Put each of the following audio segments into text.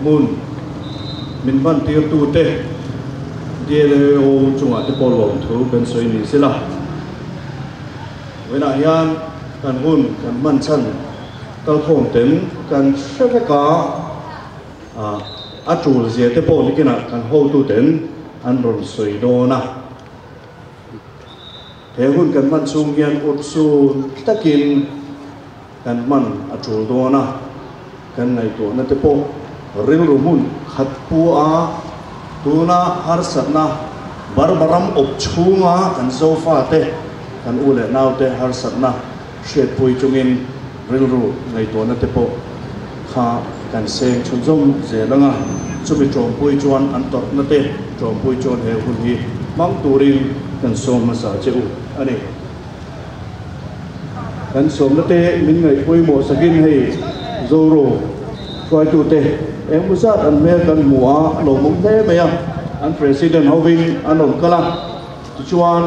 mun min van tir tu te dia le o chunga te polo thu ben soi ni sila wena hian kan hun kan man chan kal thom tem kan shaka ka a chul zia te pol kina kan ho tu ten an ron soi do na he hun kan man sung hian ut su takin kan man a chul do na kan ngai to na te po ril rumun khat pu a tuna har satna barbaram op chunga kan sofa te kan ule naw te har satna shet pui chungin ril ru ngai to na te po kha kan seng chun zom ze langa chumi chom pui chuan an tot na te chom pui chuan he hun hi mang turin kan som ma sa cheu ani kan som na te min ngai pui mo sakin hei zoro try to te em musat an me kan mua lo mong te me ya an president hovin an on kala chuan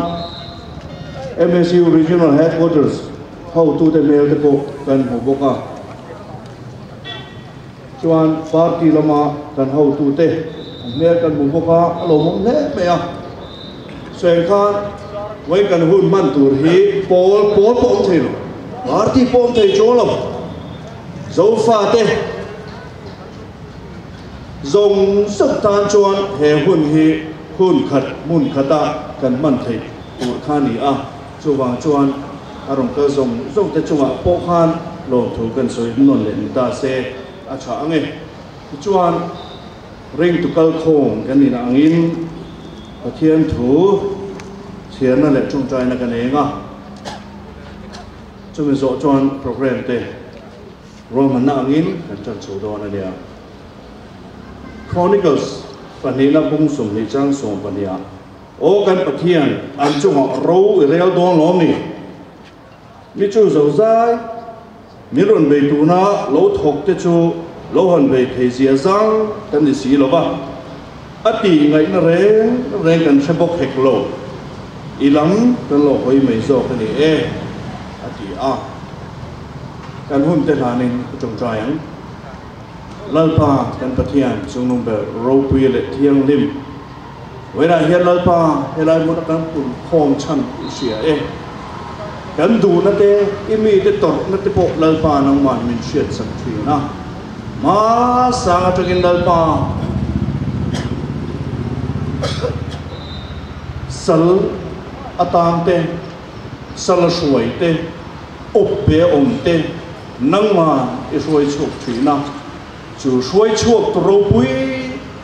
MSU regional headquarters how to te me te ko kan ho boka chuan party lama kan how to te me kan mu boka lo mong te me ya sen khan wai kan hun man tur hi pol pom thei lo party pom thei cholo zo fa te dòng sắp tan chuan he hun hi hun khat mun khata kan man thei ur khani a chuwang chuan arong ka zong te chunga po khan lo thu kan soi non le ta se a cha ange chuan ring tu kal khong kan ni angin pathian thu thian na le chung trai na kan enga chumi zo chuan program te roman na angin kan chan chu do na dia Chronicles panila bung sum ni chang som pania o kan pathian an chunga ro real don lo ni mi chu zo zai mi ron be tu na lo thok te chu lo han be thei zia zang kan ni si lo ba ati ngai na re kan sebok hek lo ilam kan lo hoi mai zo kan ni ati a kan hun te hanin chung tryang lalpa kan pathian chung nung be ro pui le thiang lim wena hian lalpa helai mo kan pun khom chan sia kan du na te imi te tor na te po lalpa nang man min shet sang thi na ma sang atagin lalpa sal atang te sal suai te oppe om te nang ma isoi chuk thi na chu suai chuak ro pui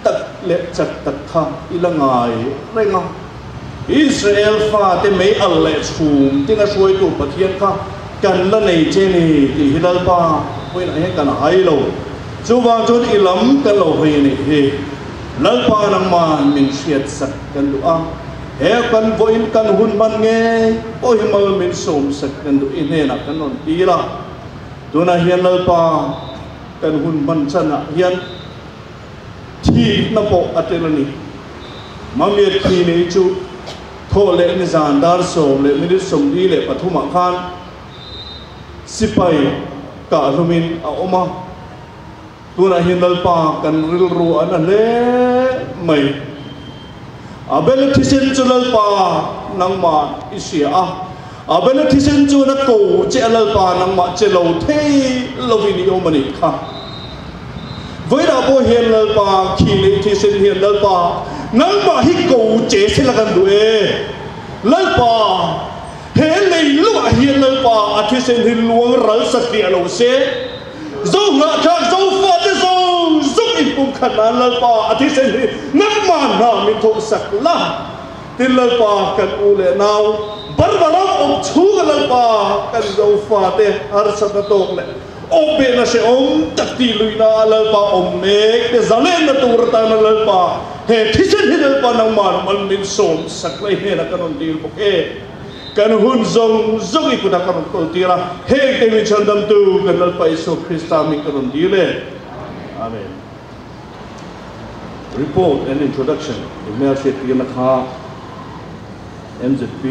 tak le chak tak kha ilangai renga Israel fa te mei al le chum tinga suai tu pathian kha kan la nei che ni ti hilal pa pui na he kan hai lo chu wang chu ilam kan lo hei ni he lal pa nang ma min siat sak kan du a he kan voin kan hun man nge o hi mal min som sak kan du in he na kan non ti la tu na hian lal pa kan hun man chana hian thi na po atelani mamiat thi nei chu tho le ni zan dar som le mi som di le pathuma khan sipai ka lumin a oma tuna hian lalpa kan ril ru an le mai abel thisin chu lalpa nang ma isia a à bên thì xin chú nó cổ chế lơ pa nang mà chế lâu thế lâu vì nhiều mà nít khá với đạo bố hiền lơ pa khi lấy thì xin hiền lơ pa nang mà hít cổ chế sẽ là gần đuôi lơ pa hệ lấy lúc hiền lơ pa à thì xin hiền luông rỡ sạch địa lâu xe dâu ngã khác dâu phật dâu giúp ít bụng khăn lơ pa à thì xin hiền nang mà nào mình thuộc sạch là tin lơ pa cần u lệ nào bắt đầu ông chú cái lơ pa cần dâu phật thế ở sạch tốt lệ ông bên là sẽ ông chắc đi lùi na lơ pa ông mẹ để giá lên là tụi ta na lơ pa hệ thì xin hiền lơ pa nang mà mình sống sạch lấy hệ là cái ông đi bốc hệ cái hun zong zong ikut akan kau tira hei kami candam tu kenal Pak Yesus Kristus mi karon dire. Amen. Report and introduction. MZP nakha MZP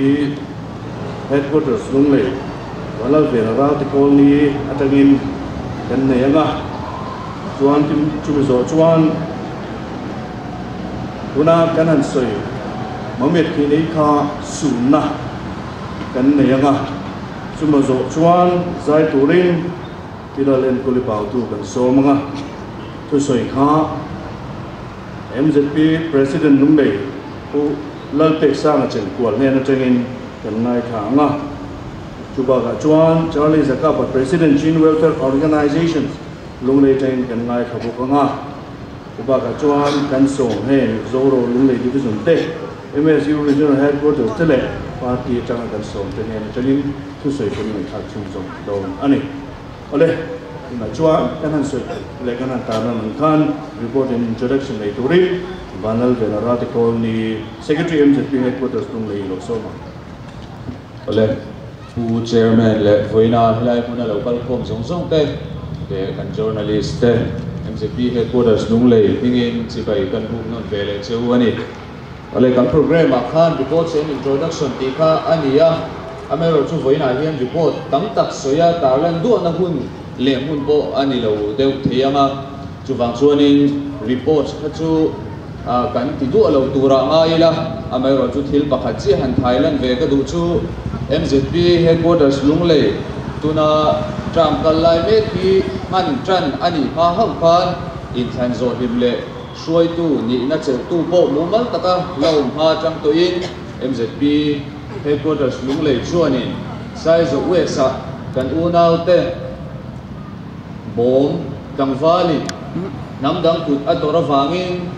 headquarters Lungleiin wala vera ti kolni atangin kan ne anga chuan tim chumizo chuan tuna kanan soi mamet ki nei kha sunna kan ne anga chumazo chuan zai turin pilalen kulipau tu kan so manga tu soi kha MZP president Lungleiin u lalpek sang chen kwal ne na chengin kan nai kha anga chuba ga chuan Charlie Zakapa president Chin Welfare Organizations Lungleiin kan ngai kha bok anga uba ga chuan kan so he zoro Lungleiin division te MSU regional headquarters tele party chang kan so te ne changin thu soi kan ngai kha chung jong do ani ole na chuan kan han soi le kan ta na man khan report and introduction nei turi banal venara te call ni secretary MZP headquarters Lungleiin lo so ma ole pu chairman le voina hilai puna local khom zong te kan journalist te MZP headquarters Lungleiin pingin sipai kan bu non vele cheu ani ole kan program a khan reports and introduction ti kha ania amero chu voina hian report tam tak soya tarlan du na hun le mun bo ani lo deu thianga chu wang chuanin report kha chu kan ti du lo tura ngai la amero chu thil pakhat chi han thailand ve ka du chu MZP headquarters Lungleiin tuna tram kalai me ki man tran ani ma ham khan in than zo him le shuai tu ni na che tu bo mumal taka lo ma tang to in MZP headquarters Lungleiin chuanin sai zo we sa kan unau te bom dang vali nam dang kut atora wangin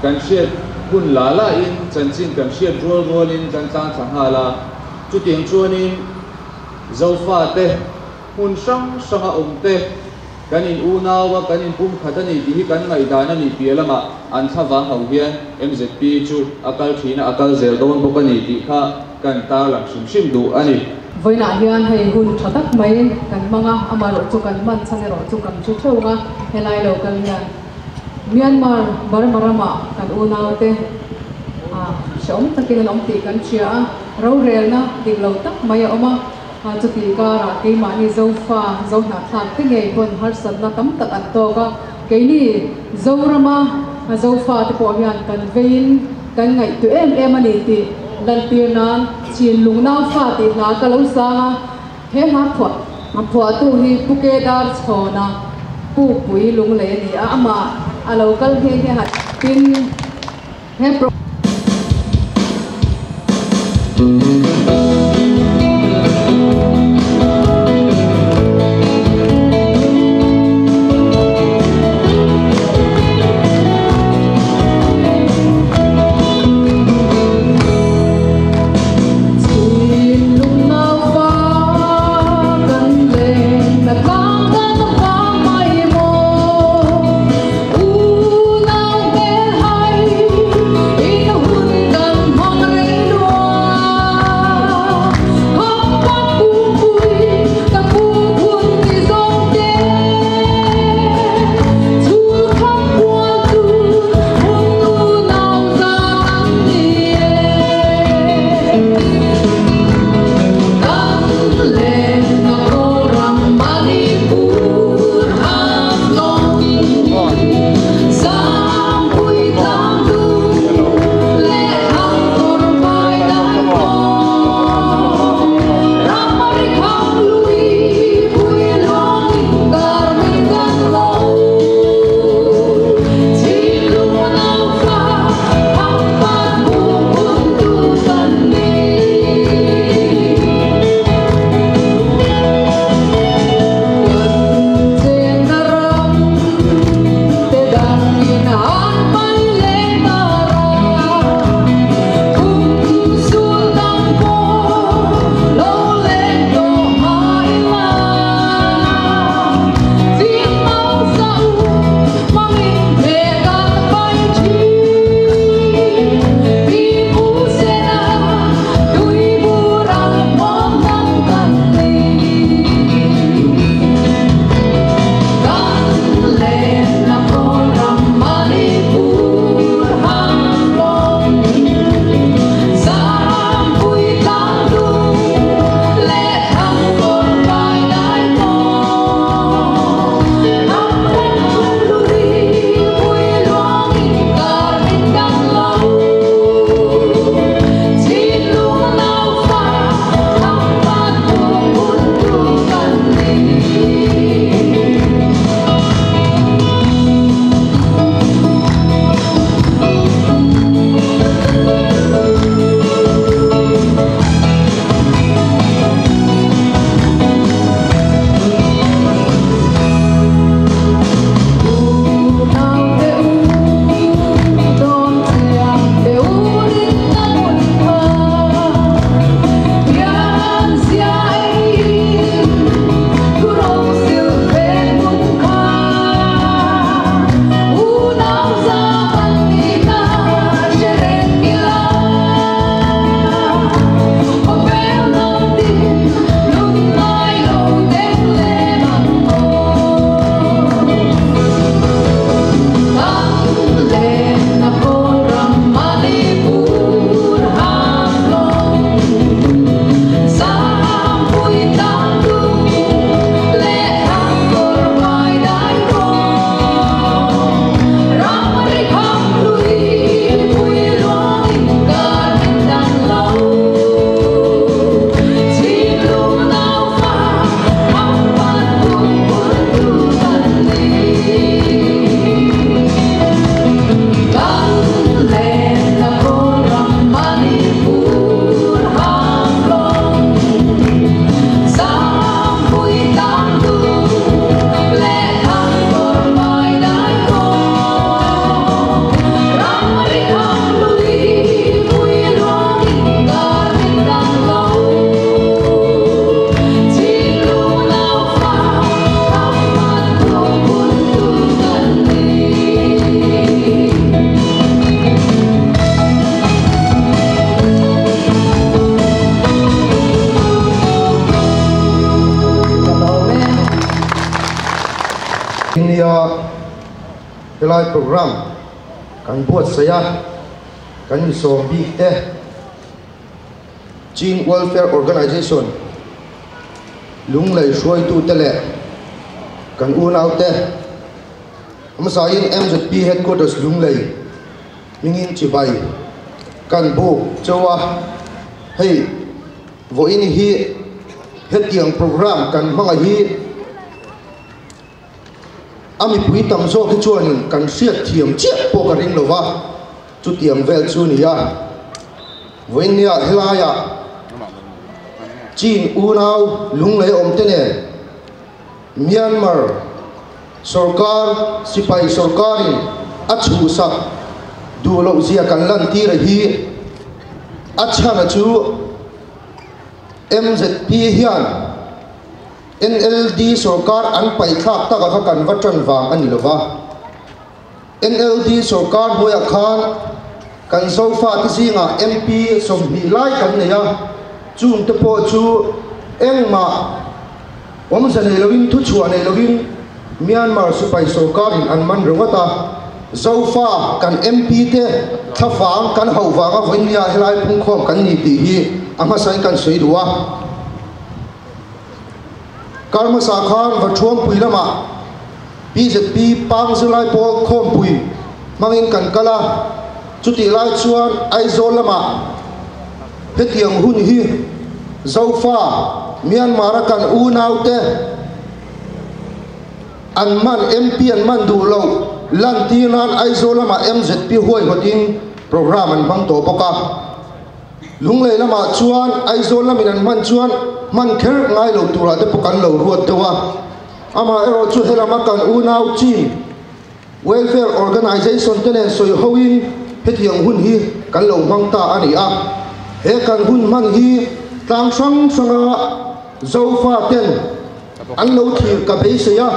kan shet kun lala in chanchin kan shet rol in kan tang hala chu tiang chuanin zofa te hun sanga te kanin unawa kanin pum khatani hi kan ngai dana ni pialama an thawa hau hian MZP chu akal thina akal zel don bokani ti kha kan ta lang sim du ani voina hian hei hun thatak mai kan manga amaro chu kan man changero chu kan chu thonga helai lo kan hian Myanmar barmarama kan unaute shom takin om ti kan chia rorelna dinglo tak maya oma chu ti ka ra ke mani zofa zona thak te ngei pon har sabna tam tak an to ka ke ni zorama zofa te po hian kan vein kan ngai tu em ani ti lantir nan chin lungnau fa ti na ka lo sa he ma phwa tu hi puke dar chona pu pui Lungleiin ni ama a local he hat tin he pro nia helai program kan buat saya kan sombi Chin Welfare Organization Lungleiin Shuai tu tele kan unau te amasain MZP headquarters Lungleiin mingin sipai kan bu chawa hei vo in hi hetiang program kan manga hi ami pui tam zo ki chuan kan siat thiam chiat po ka ring lova chu tiang vel chu ni ya voin nia helaya Chin unau lunglei om tene Myanmar sarkar sipai sarkarin achu sak duhlo zia kan lantir hi achana chu MZP hian NLD sarkar an pai thak taka kha kan vatran wang ani lova NLD sarkar hoya khan kan zofa ti zinga MP som hi lai kan ne ya chung te po chu engma om zane lovin thu chuan ne lovin Myanmar sipai sarkarin an man rawata zofa kan MP te thafang kan howanga voinia helai pungkhom kan ni ti hi ama sai kan soidua karma sakhan vathom puilama BZP pangzulai pol khom pui mangin kan kala chuti lai chuan aizol lama hetiang hun hi zofa Myanmar kan unaute an man MP an man du lo lantir nan aizol lama MZP hoi hotin program an bang to boka lunglei lama chuan aizol lamin an man chuan man kher ngai lo tura te pokan lo ruat tewa ama ero chu helama kan unau Chin Welfare Organization tenen soi hoin hetiang hun hi kan lo mangta ani a he kan hun man hi tang sang sanga zofa ten an lo thir ka beisaya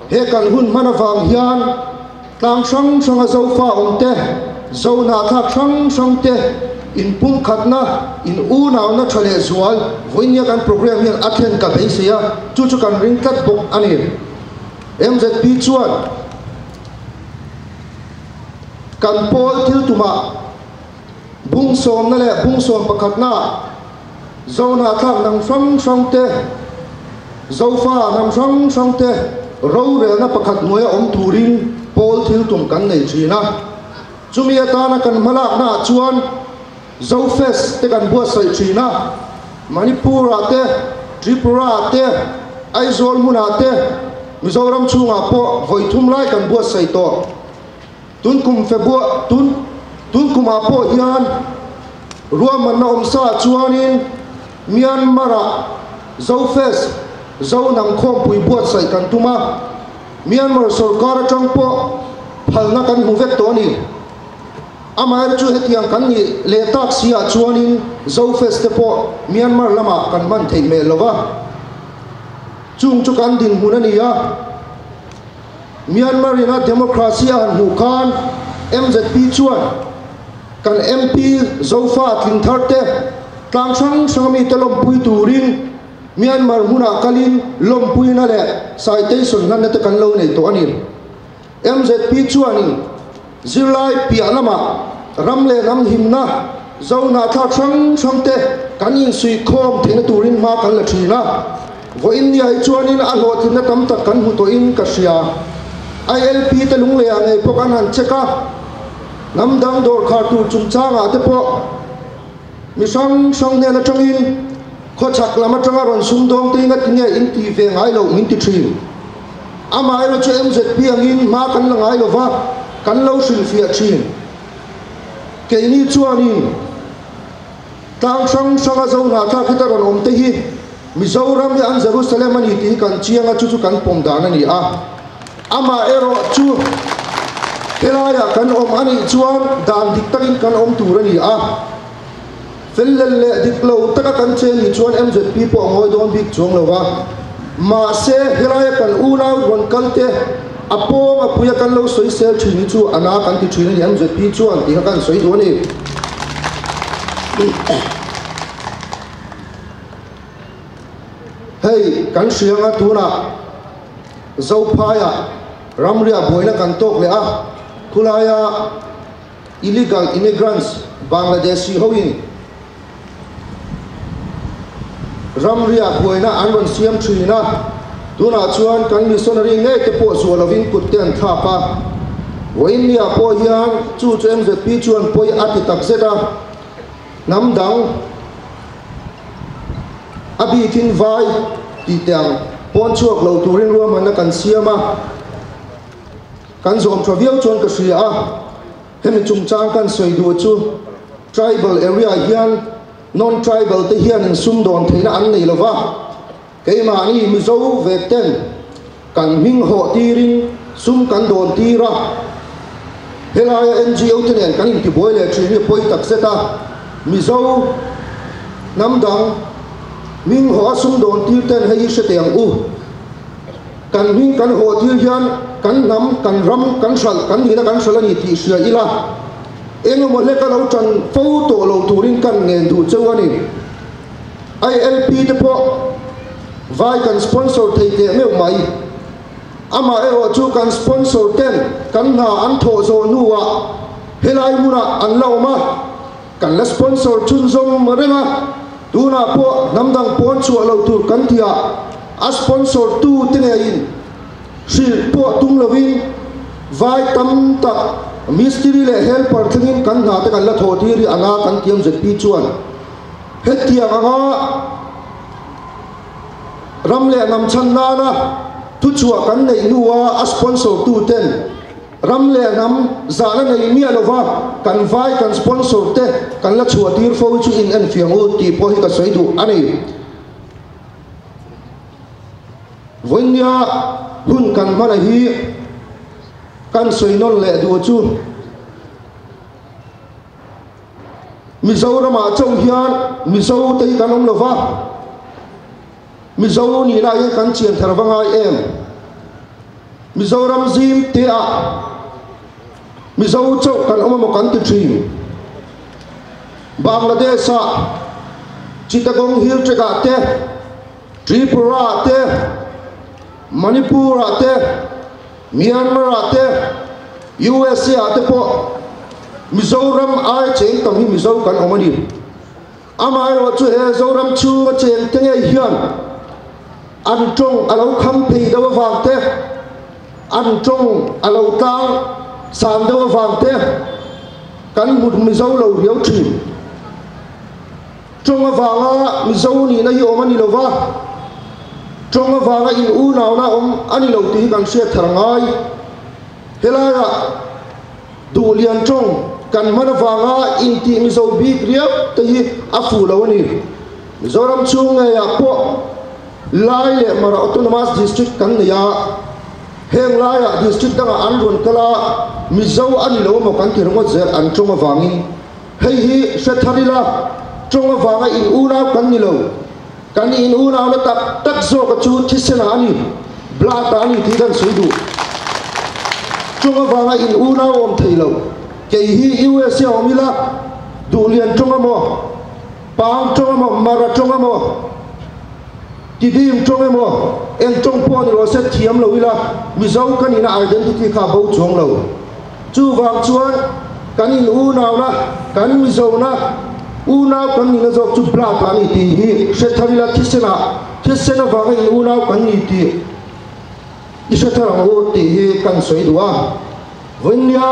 he kan hun manawang hian tang sang sanga zofa omte zona thak sang sang te in pum khatna in unau na thale zual voinia kan program hian athen ka beisaya chu chu kan ring tat bok ani MZP chuan kan pol thil tuma bung som na le bung som pakhatna zona thak nang sang sang te zofa nam sang sang te rorelna pakhat noya om turin pol thil tum kan nei thina chumi atana kan malak na chuan zofes te kan buat sai thina Manipur ate Tripura ate aizol mun ate Mizoram chunga po voithum lai kan buat sai to tun kum febua tun kum apo hian ruaman na omsa chuanin Myanmar zofes zo nang khom pui buat sai kan tuma Myanmar sarkar atang po phalna kan huvek to ni amai chu hetiang kan ni le tak sia chuanin zofes te po Myanmar lama kan man thei me lova chung chu kan din hunani ya Myanmar ina democracy an hukan MZP chuan kan MP zofa tling tharte tlang sang sangami telom pui turin Myanmar muna kalin lompui na le citation nan te kan lo nei to ani MZP chuani zirlai pia lama ramle nam himna zona thak sang sang te kanin sui khom thena turin ma kan la thina vo india chuanin a lo thina tam tak kan hu to in ka sia ILP te lunglea nei pokan han cheka nam dang dor khatu chungchanga te po mi sang sang ne la tangin kho chak lama tanga ron sumdong te ngat nge in ti ve ngai lo min ti thrin ama ro che MZP angin ma kan la ngai lo wa kan lo sil fia thin ke ni chuanin tang sang sanga zo na tha khita ron om te hi Mizoram ni an Jerusalem ani ti kan chianga chu chu kan pom dan ani a ama ero chu helaya kan om ani chuan dan dik takin kan om turani a fellelle diklo taka kan che ni chuan MZP po ngoi don big chong lowa ma se helaya kan unau ron kalte apo apuya kan lo soi sel thini chu ana kan ti thini MZP chuan ti kan soi do ni hey kan sianga tuna zophaya ramria boina kan tok le a khulaya illegal immigrants Bangladeshi hoin ramria boina anron siam thrina tuna chuan kan missionary nge te po zo lovin kuten thapa India po hian chu MZP chuan poi ati tak zeta namdang abi thin vai ti tiang pon chuak lo turin ruam na kan siama kan zom travel chuan ka sia hemi chungchang kan soidu chu tribal area hian non tribal te hian in sumdon theina an nei lova keima ni mizo vekten kan ming ho tirin sum kan don tira helaya NGO tenen kan in ti boile thri poi tak zeta mizo namdang Ming ho sum don tir ten hei se tiang u kan ming kan ho tir hian kan nam kan ram kan sal kan ni na kan sal ni ti sia ila eng mo le ka lo chan fo to lo turin kan ngen du chawani ILP te po vai kan sponsor thei te meu mai ama ero chu kan sponsor ten kan na an tho zo nuwa helai muna an lo ma kan la sponsor chun zom renga tuna po namdang pon chu lo tur kan thia a sponsor tu tene in sil po tum lovin vai tam ta mystery le helper thingin kan na te kan la tho ti ri anga kan tiam MZP chuan hetia anga ramle nam chan na na tu chua kan nei nuwa a sponsor tu ten ramle nam zana nei mi alova kan vai kan sponsor te kan la chua tir fo chu in an fiangu ti po hi ka soidu ani vonya hun kan mana hi kan soinon le du chu mizo rama chau hian mizo te kan om lova mizo ni la ye kan chian tharwanga em Mizoram zim te a Mizo chau kan oma kan ti thim Bangladesh a Chittagong Hill Trega te Tripura te Manipur te Myanmar te USA te po Mizoram ai cheng tam hi Mizo kan oma ni amai ro chu he Zoram chu cheng tenge hian an trong alo kham phi dawa wang te an trong alo tang sam dawa wang te kan mut Mizo lo riau thim trong awanga Mizo ni na hi om ani lova trong awanga in u naw na om ani lo ti kan se tharangai helaya du lian trong kan mana wanga in ti Mizo big riau te hi afu lo ani Mizoram chung ya po lai le mara autonomous district kan ya heng lai ya district danga anrun kala Mizo ani lo mo kan tirmo zer an trong awangi hei hi se tharila trong awanga in u na kan ni lo kan in u na na tak zo ka chu thisena ani bla ta ani ti dan suidu trong awanga in u na om theilo ke hi USA omila du lian trong amo pang trong amo mara trong amo ti dim trong amo en trong po ni ro se thiam lo ila Mizo kan ina identity kha bo chong lo chu wang chuan kan in u na na kan Mizo na u na kan ni na zo chu bla ta ni ti hi se tharila thisena wanga in u na kan ni ti isa thara o ti hi kan soi duwa vonya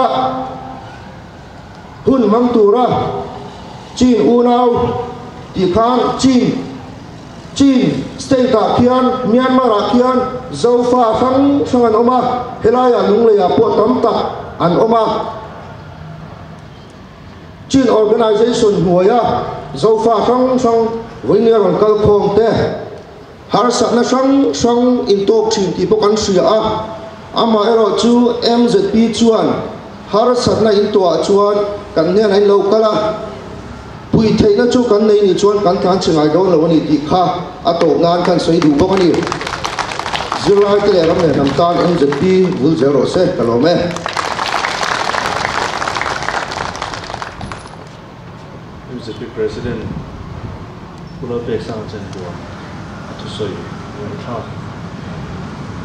hun mang tura chin u nau ti khan chin state ta khian Myanmar a khian zo fa khang sangan oma helaya lungleiya po tam tak an oma chin organization huaya zo fa khang sang vonya ron kal khom te har sa na sang in tok thin ti po kan sia a ama ero chu MZP chuan har sat na in to chuan kan ne nai lo kala pui thei na chu kan nei ni chuan kan than chingai do lo ni ti kha a to ngan kan soi du bok ani zilai te ram ne nam tan MZP vul zero se kalome MZP president pulo pe sang chen ko to soi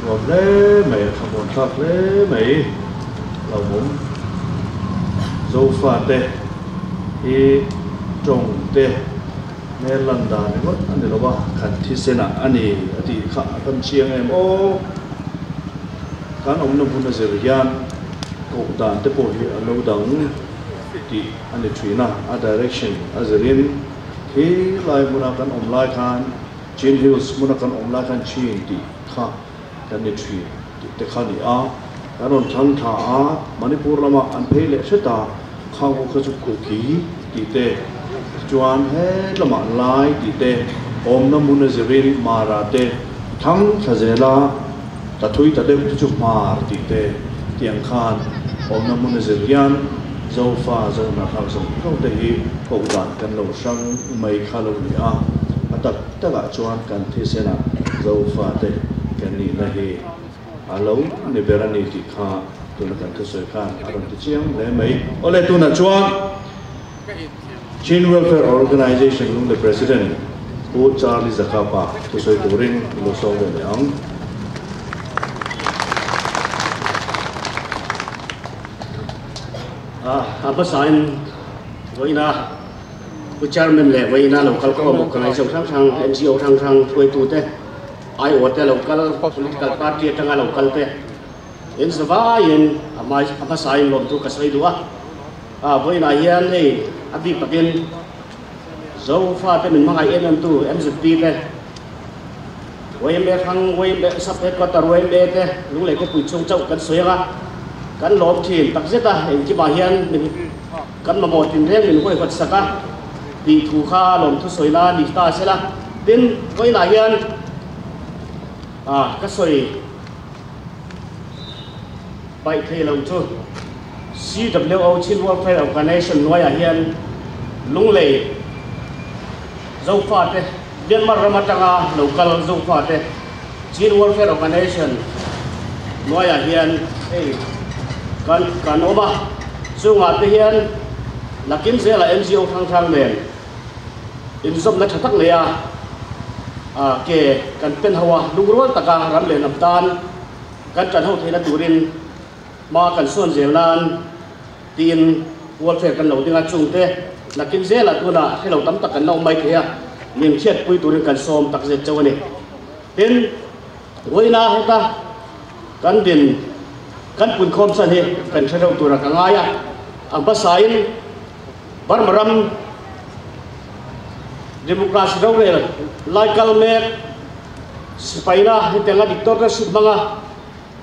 gồm lễ mấy không muốn khác lễ mấy lâu muốn dâu pha tê thì trồng tê nghe lần đàn này mất anh để nó ba khẩn thi sen à anh thì khả tâm chiang em ô các ông nông dân ở Việt cậu đàn tới bộ hiện lâu đắng thì anh để truy na a direction a zerin thì lại muốn akan lại khan Chin Hills muốn akan lại khan Chin thì khá cái này truy thì khá đi à cái đó thằng thà Manipur lama anh thấy lệ sẽ ta khao có chút cổ ký thì thế chuan hết lama lại thì thế om nam muốn zerin mà ra thế thằng thà zela ta thui ta đem chút mà thì thế tiếng khan om nam muốn zerian dâu pha dâu na khang sông câu thế hi cậu đàn cần lâu sang mấy khá lâu đi à tất tất cả chuan cần thi sẽ là dâu pha thế cái này là hi lâu để về anh thì khá tôi là cần thứ khan à đồng chí chiang lấy mấy ở đây tôi là chuan Chin Welfare Organization luôn là president của Charlie Zakapa tôi sẽ cố gắng lo xong về ông apa sign với na của chairman lệ với na local organization sang NGO sang thuê tu te ai ở te local political party tanga local te in sava in apa sign lom tu kasai dua với na hian nei abi pakin zo fa te min mangai en tu MZP te với em thang với em sắp hết qua tàu với em te lúc này có quỳ chung châu cắn suy ra kan lom thin tak zeta en ki ba hian min kan ma mo tin reng min hoi khat saka ti thu kha lom thu soila ni ta sela tin koi na hian ka soi bai thei lo chu CWO Chin Welfare Organization noi a hian Lungleiin zo fa te Myanmar ramatanga local zo fa te Chin Welfare Organization noi a hian kan oma so ngạt te hian lakin ze la NGO thang nen in zom na thatak le ke kan pen hawa lungrol taka ram le nam tan kan chan ho theina turin ma kan son zelan tin welfare kan lo dinga chung te lakin ze la tuna hello tam tak kan lo mai thea nim khiat pui turin kan som tak ze chawani tin voina heta kan din kan pun khom san he kan thero tura ka ngaya ang pasain barmaram demokrasi rorelna local mek sipaina hitenga dictatorship manga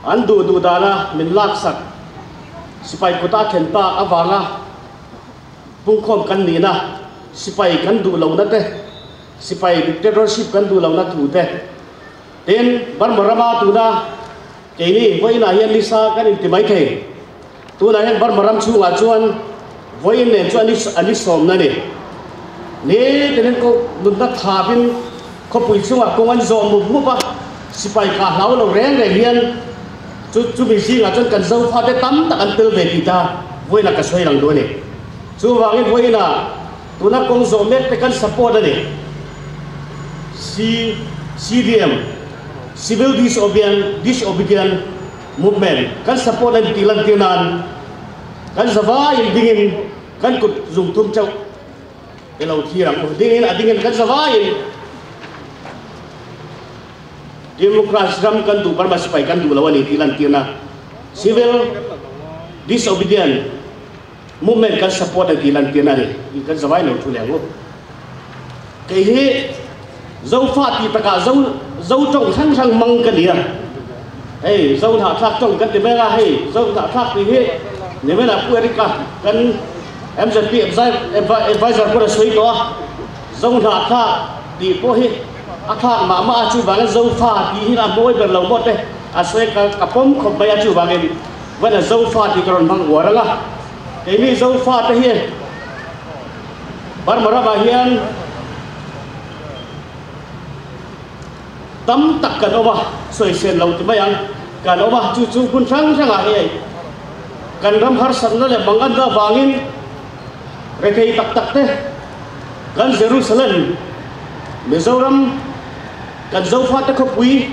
andu dana min lak sak sipai kota thenpa awanga pungkhom kan ni na sipai kan du lo na te sipai dictatorship kan du lo na thu te ten barmarama tuna keini voina hian lisa kan intimai the tuna hian barmaram chunga chuan voin ne chuan ani som na ni ne tenen ko nunta thabin ko pui chunga kongan zom mu pa sipai ka hlau lo reng re hian chu bi singa chon kan zo pha te tam tak an tel ve ti ta voina ka soi lang do ni chu wangin voina tuna kong zom mek te kan support ani CDM Civil Disobedient Movement kan support dan tilan kan sawa yang dingin kan kut zoom tum chau kalau tirang dingin kan sawa yang demokrasi ram kan tu par masih kan tu lawan tilan Civil Disobedient Movement kan support dan tilan ni kan sawa yang tu lego kayak dâu pha thì tất cả dâu trồng sang măng cái gì hey dâu thả thác trồng cái gì mấy la hey dâu thả thác thì hết nếu mấy là quên cả kan MZP advisor của suy đó dâu thả thác thì po hết thác mà chú vào cái dâu pha thì là mỗi bên lòng một đấy suy cái pom không bay chú vào cái vậy là dâu pha thì còn măng quả đó cái này dâu pha thế hiện bar mara bahian tấm tắc cần oma soi sen lâu thì mấy anh cần oma chu kun sang à vậy cần ram har san nó là bằng anh ra vangin rồi cái tắc thế cần Jerusalem Mizoram cần dâu phát tới khóc quý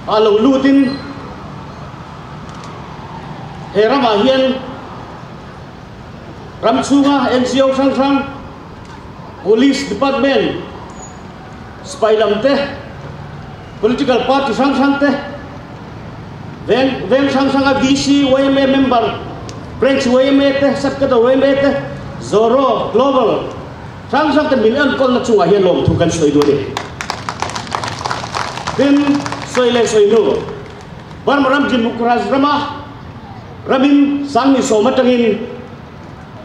alo lutin herama hian ramchunga NGO sang police department spy lamte political party sang te veng sang a VC WMA member branch WMA te subcommittee WMA te zoro global sang te min an kol na chunga hian lom thukan soi do ni tin soi le soi no bar maram jin mukraz rama ramin sang ni so matangin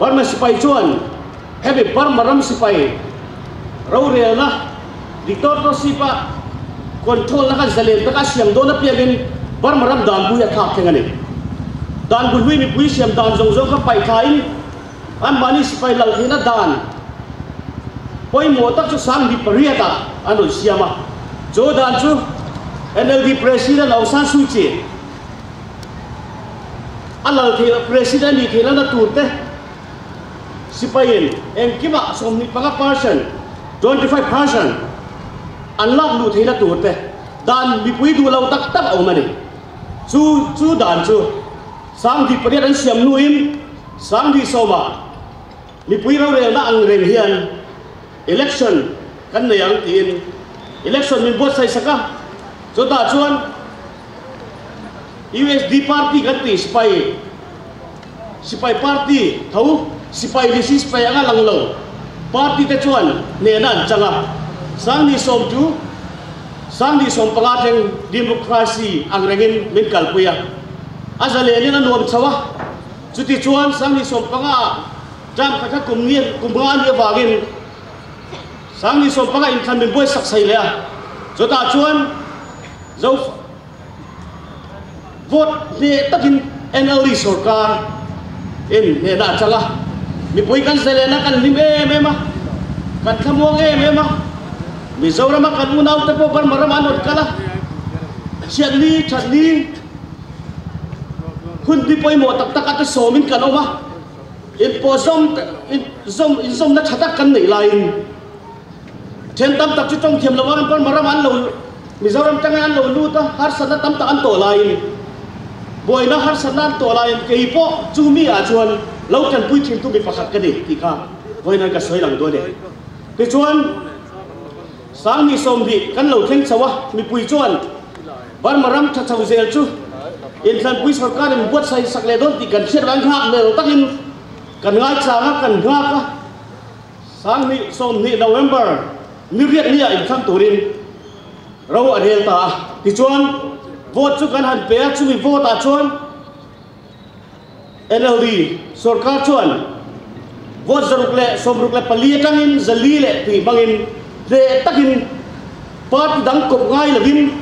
bar ma sipai chuan hebe bar maram sipai rorelna dictatorship control na kan zalen ta ka siam do na piagin bar maram dan bu ya thak thengani dan bu hui mi pui siam dan zong zong ka pai thain an mani sipai lal thina dan poi mo tak chu sang di pariata anu siama jo dan chu NLD president Aung San Suu Kyi alal the president ni thela na turte sipain engkima somni panga person 25% unlock lu thela turte dan mi pui du lau tak tak au mani chu dan chu sang di pariat an siam nuin sang di soma mi pui ro re na ang reng hian election kan ne yang tin election min bot sai saka so ta chuan USD party kan ti sipai party thau sipai lisi sipai anga langlo party te chuan ne nan changa sang ni som panga theng democracy ang rengin min kalpuya azale ni na nuam chawa chuti chuan sang ni som panga jam kha kumngan ni wagin sang ni som panga in khan min boy sak sai le so ta chuan zo vote ne takin NLD sarkar in ne na changa mi pui kan selena kan lim ma kan thamong ma mi zawrama kan unaw te po bar maramanot kala siadli chadli kun di poi mo tak tak at somin kan oma in po zom na chatak kan nei lain then tam tak chu tong thiam lawan bar maraman lo Mizoram tangan lo luta har sana tam ta an to lain boy na har sana to lain ke po chumi a chuan lo kan pui thim tu bi pakhat ka ni ti ka boy na ka soi lang do de ke chuan sang ni som di kan lo theng chawa mi pui chuan bar maram tha chau zel chu in than pui sarkar in bot sai sak le don ti kan chet lang hak le takin kan ngai cha kan nga ka sang ni som ni November ni riat ni a in tham turin rau arel ta ti chuan vote chu kan han pe chu mi vote a chuan NLD sarkar chuan vote zaruk le somruk le pali tangin zali le ti bangin le takin party dang kop ngai lawin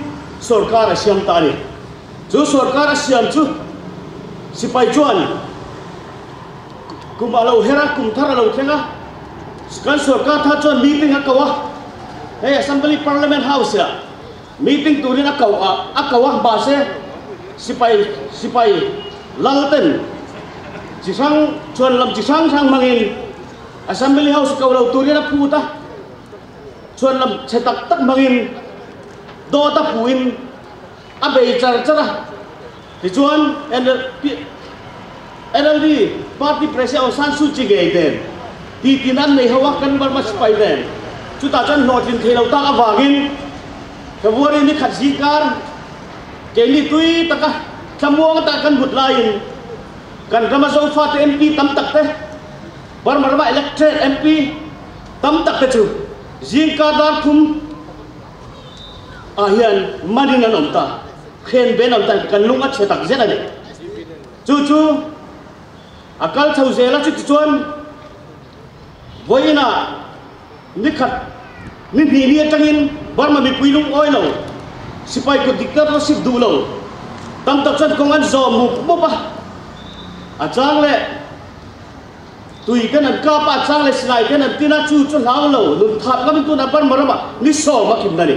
sarkar a siam ta ni chu sarkar a siam chu sipai chuan kum alo hera kum thar alo thenga kan sarkar tha chuan meeting a kawa hey assembly parliament house ya meeting turin akawa base sipai lalten jisang chuan lam jisang sang mangin assembly house kawlo turin puta chuan lam chetak tak mangin do ta puin abe char chara ti chuan NLD party president Aung San Suu Kyi den ti tinan nei hawa kan bar ma sipai den chu ta chan notin thelo ta awagin Februari ni khat zikar ke ni tui taka thamuang ta kan but lain kan ramazo fa te MP tam tak te bar marma elected MP tam tak te chu zikar dar thum ahian madina nomta khen ben nomta kan lunga chetak zena ni chu akal chau zela chu chuan voina ni khat ni ni tangin bar ma bi puilung oilo sipai ko dictatorship dulo tam tak chan kongan zo mu pa achang le tui kan an ka pa achang le slai kan an tina chu lao lo nun thap lam tu na bar marama ni so ma kim dani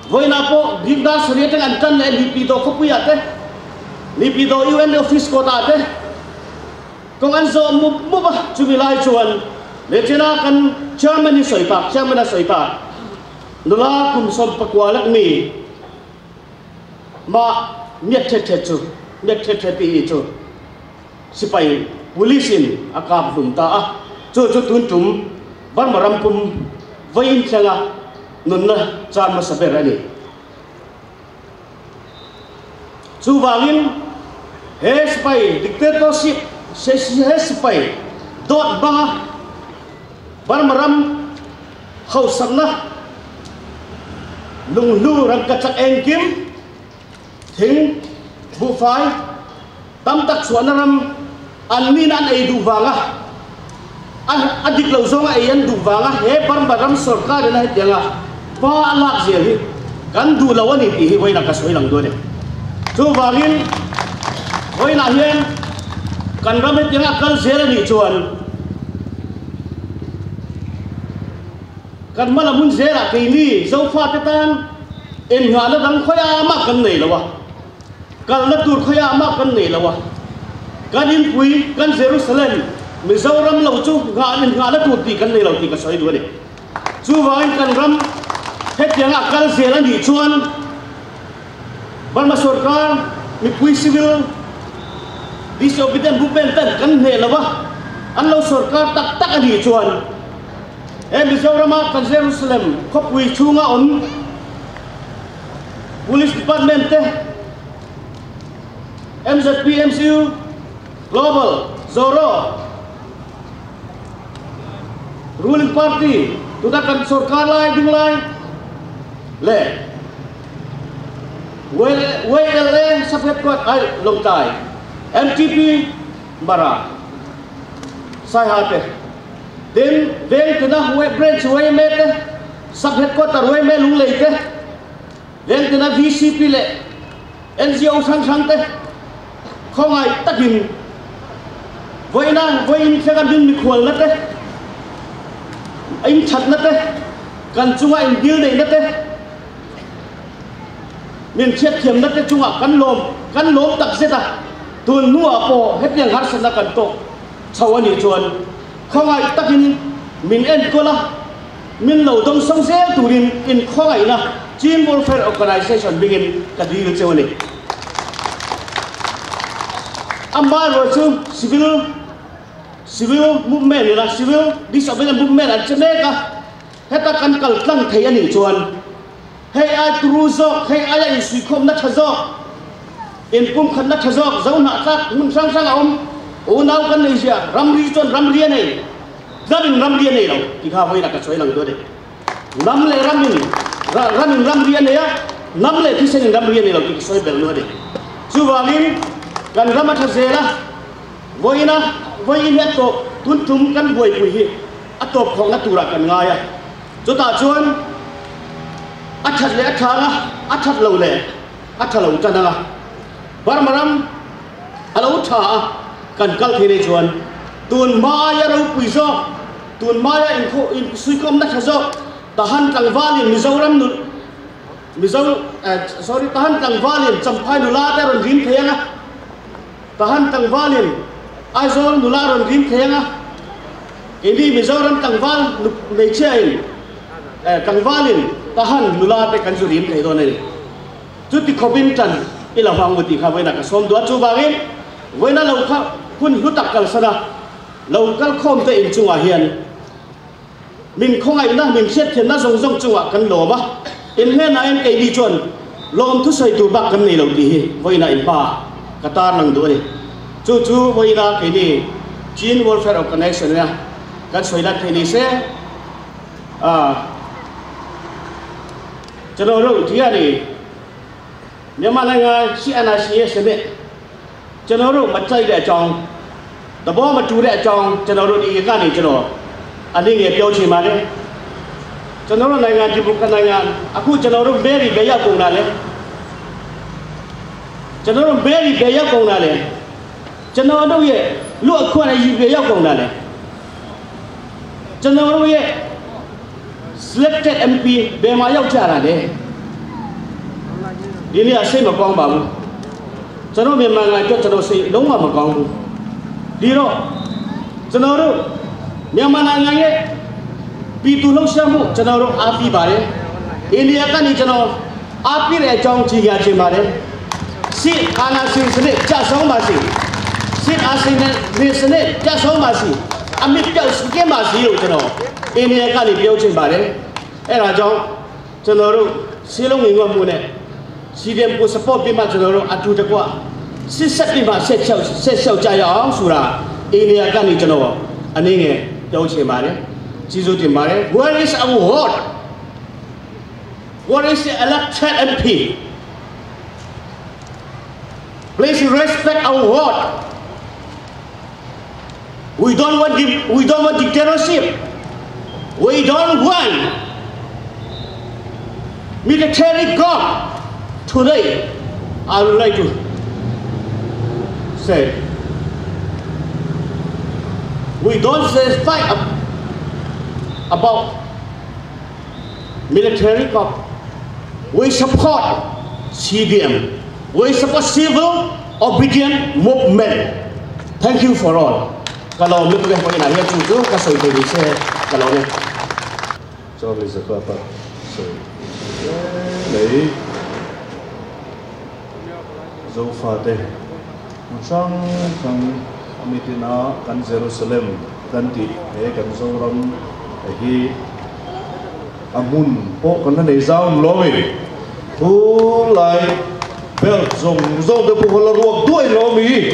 voina po digda sariat an tan le lipi do ko puya te lipi do UN office ko ta te kongan zo mu pa chu bi lai chuan le chena kan Germany soipa nula kum som pakwalak mi mà miệt chết chú miệt chết bị chú sipai policein akap lum ta chú tun tum ban maram pum vain thanga nun na chan ma saber ani chú wangin he sipai dictatorship he sipai dot banga ban maram khâu sanna lung lu rang ka chak eng kim thing bu phai tam tak suanaram an min an ei du wanga an dik lo zonga ei an du wanga he par baram sarkar na hianga pa lak je hi kan du lawani ti hi waina ka soi lang do ne chu wangin waina hian kan ram hianga kal zela ni chuan kan mala mun zela ke ni zo fa te tan en nga la dang khoya ma kan nei lawa kan la tur khoya ma kan nei lawa kan in pui kan Jerusalem Mizoram lo chu nga la tur ti kan nei lo ti ka soi du ne chu wain kan ram het yang akal zela ni chuan ban ma sarkar mi pui civil disobedient movement kan nei lawa an lo sarkar tak tak ani chuan Mizoram kan Jerusalem khop wi chunga on police department MZP MCU global Zoro ruling party tuda kan sarkar lai ding lai le WLA saphet kwat ai Lungleiin MTP bara sai hate then veng tena branch way mete saphet kwat arway me Lungleiin te veng tena VCP le NGO sang te không ai tác hình với sẽ cần đừng bị khuẩn mất đấy anh chặt mất đấy cần chung anh điêu này mất đấy miền chết thiềm mất đấy chung à cắn lốm đặc giết à tuần nua po hết tiền hát sinh ra cần tổ sau anh đi chuồn không ai tác hình miền en cô la miền lầu đông sông rẽ tủ đình in không ai na Team Welfare Organization begin cái gì cái này Amba rồi chứ civil movement là civil disobedient movement anh chém cả hết ta căn cẩn thận thấy anh đi chuồn hay ai tru zo hay ai anh suy không nát zo in pum khăn nát zo dấu nát khác muốn sang ông nào căn này gì ram ri chuồn ram ri này gia đình ram ri này đâu thì khao với là cái xoay lần đó đấy ram ri này á năm lệ thì sẽ ram ri này đâu thì xoay bel nữa đấy chú valin kan rama thazela voina to tun tum kan boi pui hi atop khong na tura kan nga ya chota chuan athat le athanga athat lo le athalo chananga barmaram alo tha kan kal thire chuan tun ma ya ro pui zo tun ma ya in sui kom na thazo tahan tang valin tahan tang valin champhai nu la ta ron rim theyanga tahan tang valin aizol nularon rim khenga ini Mizoram tang val nei chain tang valin tahan nula pe kan zu rim thei do nei chu ti khobin tan ila hangmuti kha waina ka som do chu bangin waina lo kha kun lu tak kal sana lo kal khom te in chunga hian min khongai na min set thian na zong chunga kan lo ba in he na en ke di chon lom thu sai tu bak kan nei lo ti hi waina in pa kata nang do ni chu voi na cái ni Team Welfare Organization nha kan soi la cái ni se chalo ro thia ni Myanmar lai nga CNIC se me chalo ro ma chai de chong da bo ma tu de chong chalo ro ni ka ni chalo ani nge pyau chi ma le chalo ro lai nga ji bu kan lai nga aku chalo ro very be ya kong na le chalo ro very be ya kong na le chân nó đâu vậy lụa khoan này gì về yêu cầu này chân nó đâu vậy selected MP về mà yêu trả là đấy đi là xem mà con bảo chân nó về mà ngày cho chân nó xây đúng mà con đi rồi chân nó đâu nhà mà ngày ấy pi tu lâu xem chân nó đâu api bảo đấy India kan ni chân nó api này trong chỉ nhà chỉ mà đấy si ana si sene cha so ma si si asine ni sene cha so ma si amit chau ske ma si lo chano ine ka ni pyau chin ba le ai da jaung chano ro si long ngwa mu ne si dem ko support pi ma chano ro atu ta kwa si sat pi ma set chau cha ya aung su ra ine ka ni chano ani nge pyau chin ba le chi so tin ba le where is our vote? What is the elected MP? Please respect our vote. We don't want dictatorship. We don't want military God. Today, I would like to say, we don't say fight about military God. We support CDM. We support civil obedient movement. Thank you for all. Kalau lu boleh pakai nanya cucu, kasih itu bisa kalau ni. Cho bây giờ qua tập lấy dấu pha tê một sang thằng Amitina kan Jerusalem kan ti kan dấu ram hi amun po kan này giao lối thu lại bel zong de puhol ruak duai lomi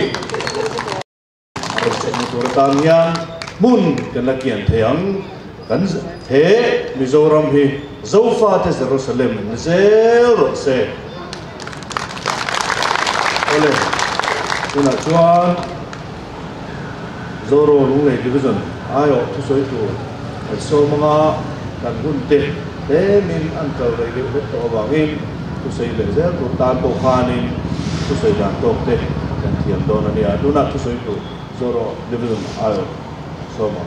tur tanya mun kan lakian theang kan the Mizoram hi zofa te Jerusalem zero se ole una chuan zoro Lungleiin division ayo thu soi tu so manga kan hun te min ankal rai le to awangin tu sei le zel tu tan to khanin tu sei dan tok te kan thiam don ani aduna tu sei tu zoro division ayo so ma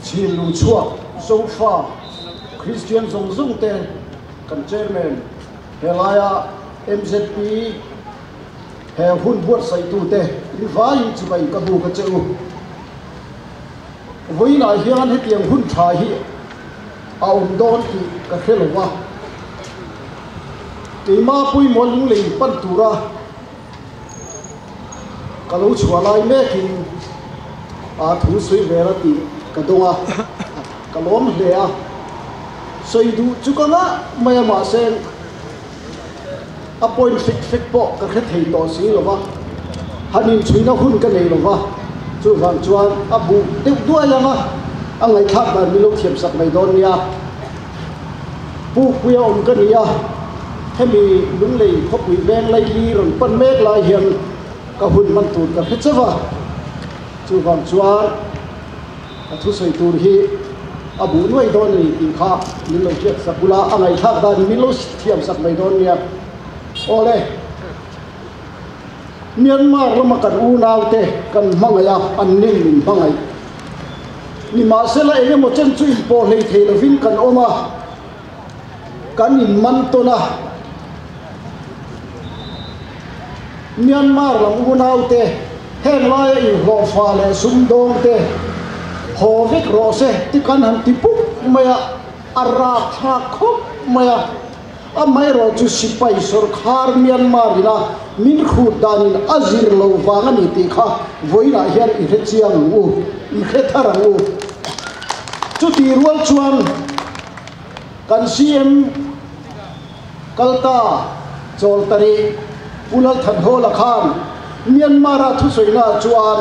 chi lu chua so far Christian zong zong te kan chairman helaya MZP he hun buat sai tu te vai chi bai ka bu ka cheu voi na hian he tiang hun tha hi aum don ki ka khelo Tima pui mo Lungleiin pan tura kalau chualai mekin a thu sui vera ti kadonga kalom hlea soidu chukanga mayama sen appoint fik po ka khe thei to si lova hanin chuina hun ka nei lova chu wang chuan abu deu duai langa angai thak ban milo thiam sak mai don nia pu puya om ka nia hemi Lungleiin khopui veng lai li ron pan mek lai hian ka hun man tur ka phechawa chu wang chuan a thu soi tur hi abu noi don ni tin kha milo thiam sakula angai thak ban milo thiam sak mai don nia ole Myanmar lama kan unau te kan mangaya anning min bangai ni ma sela ene mo chen chu impo lei thei lovin kan oma kan in man to na Myanmar lam unau te heng lai in ho fa le sum dong te ho vek ro se ti kan han ti pu maya ara tha khop maya amai ro chu sipai sarkar Myanmar ila min khut danin azir lo wanga ni ti kha voina hian i he chiang u i he tharang u chu ti rual chuan kan CM kalta chol tari ulal than ho la khan Myanmar thu soina chuan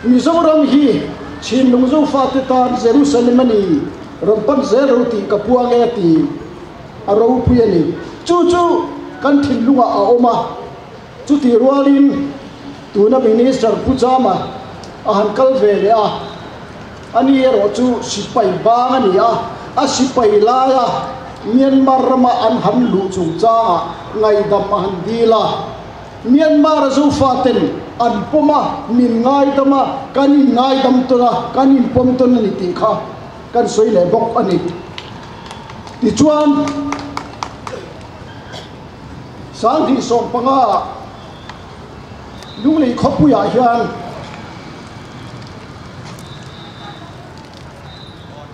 Mizoram hi chin lungzo fa te tan Jerusalem ani rompan zero ti kapua nge ti aro puyani chu kan thilunga a oma chu ti rualin tuna minister pujama a hankal vele a ani ero chu sipai bang ani a sipai la ya Myanmar ma an han lu chung cha ngai dam han dila Myanmar zo faten an poma min ngai dama kan ngai dam to na kan in pom to ni ti kha kan soi le bok ani ti chuan sang thi som panga Lungleiin khopuya hian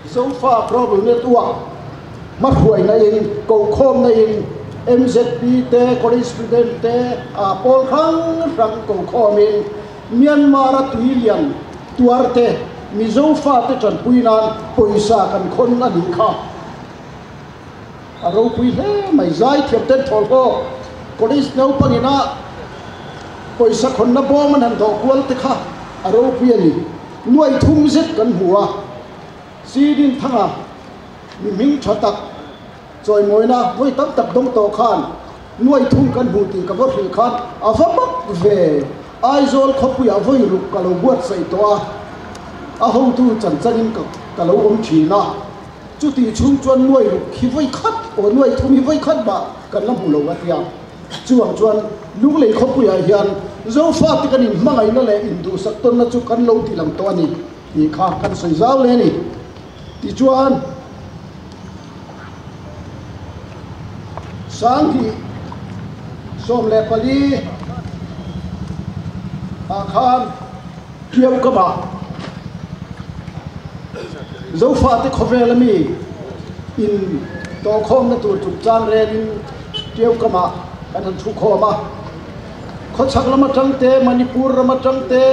so far problem network mat huai na in ko khom na in MZP te correspondent te Paul rang ko khomin Myanmar tuilian tuarte mizo fa te chan puinan poisa kan khon ani kha aro pui he mai zai thiam ten thol ko kolis no pangina poisa khon na bo man han do kwal te kha aro pui ani nuai thum zet kan huwa sidin thanga mi ming thatak choi moina voi tam tak dong to khan nuai thum kan hu ti ka go thil khan avabak ve aizol khopuya voi ruk kalo buat sai to a ho tu chan chanin ka lo om thina chu ti chung chuan nuai ruk khi voi khat o nuai thum hi voi khat ba kan lam hu lo wa tia chuang chuan lunglei khopuya hian zo fa ti kan in mangai na le indu sak ton na chu kan lo ti lam to ani ni kha kan sai zau le ni ti chuan sang hi som le pali khan kieu ka ba zo fa te khovel mi in to khom na tu chuk chang ren kieu ka ma kan thu kho ma kho chak lama tang te Manipur lama tang te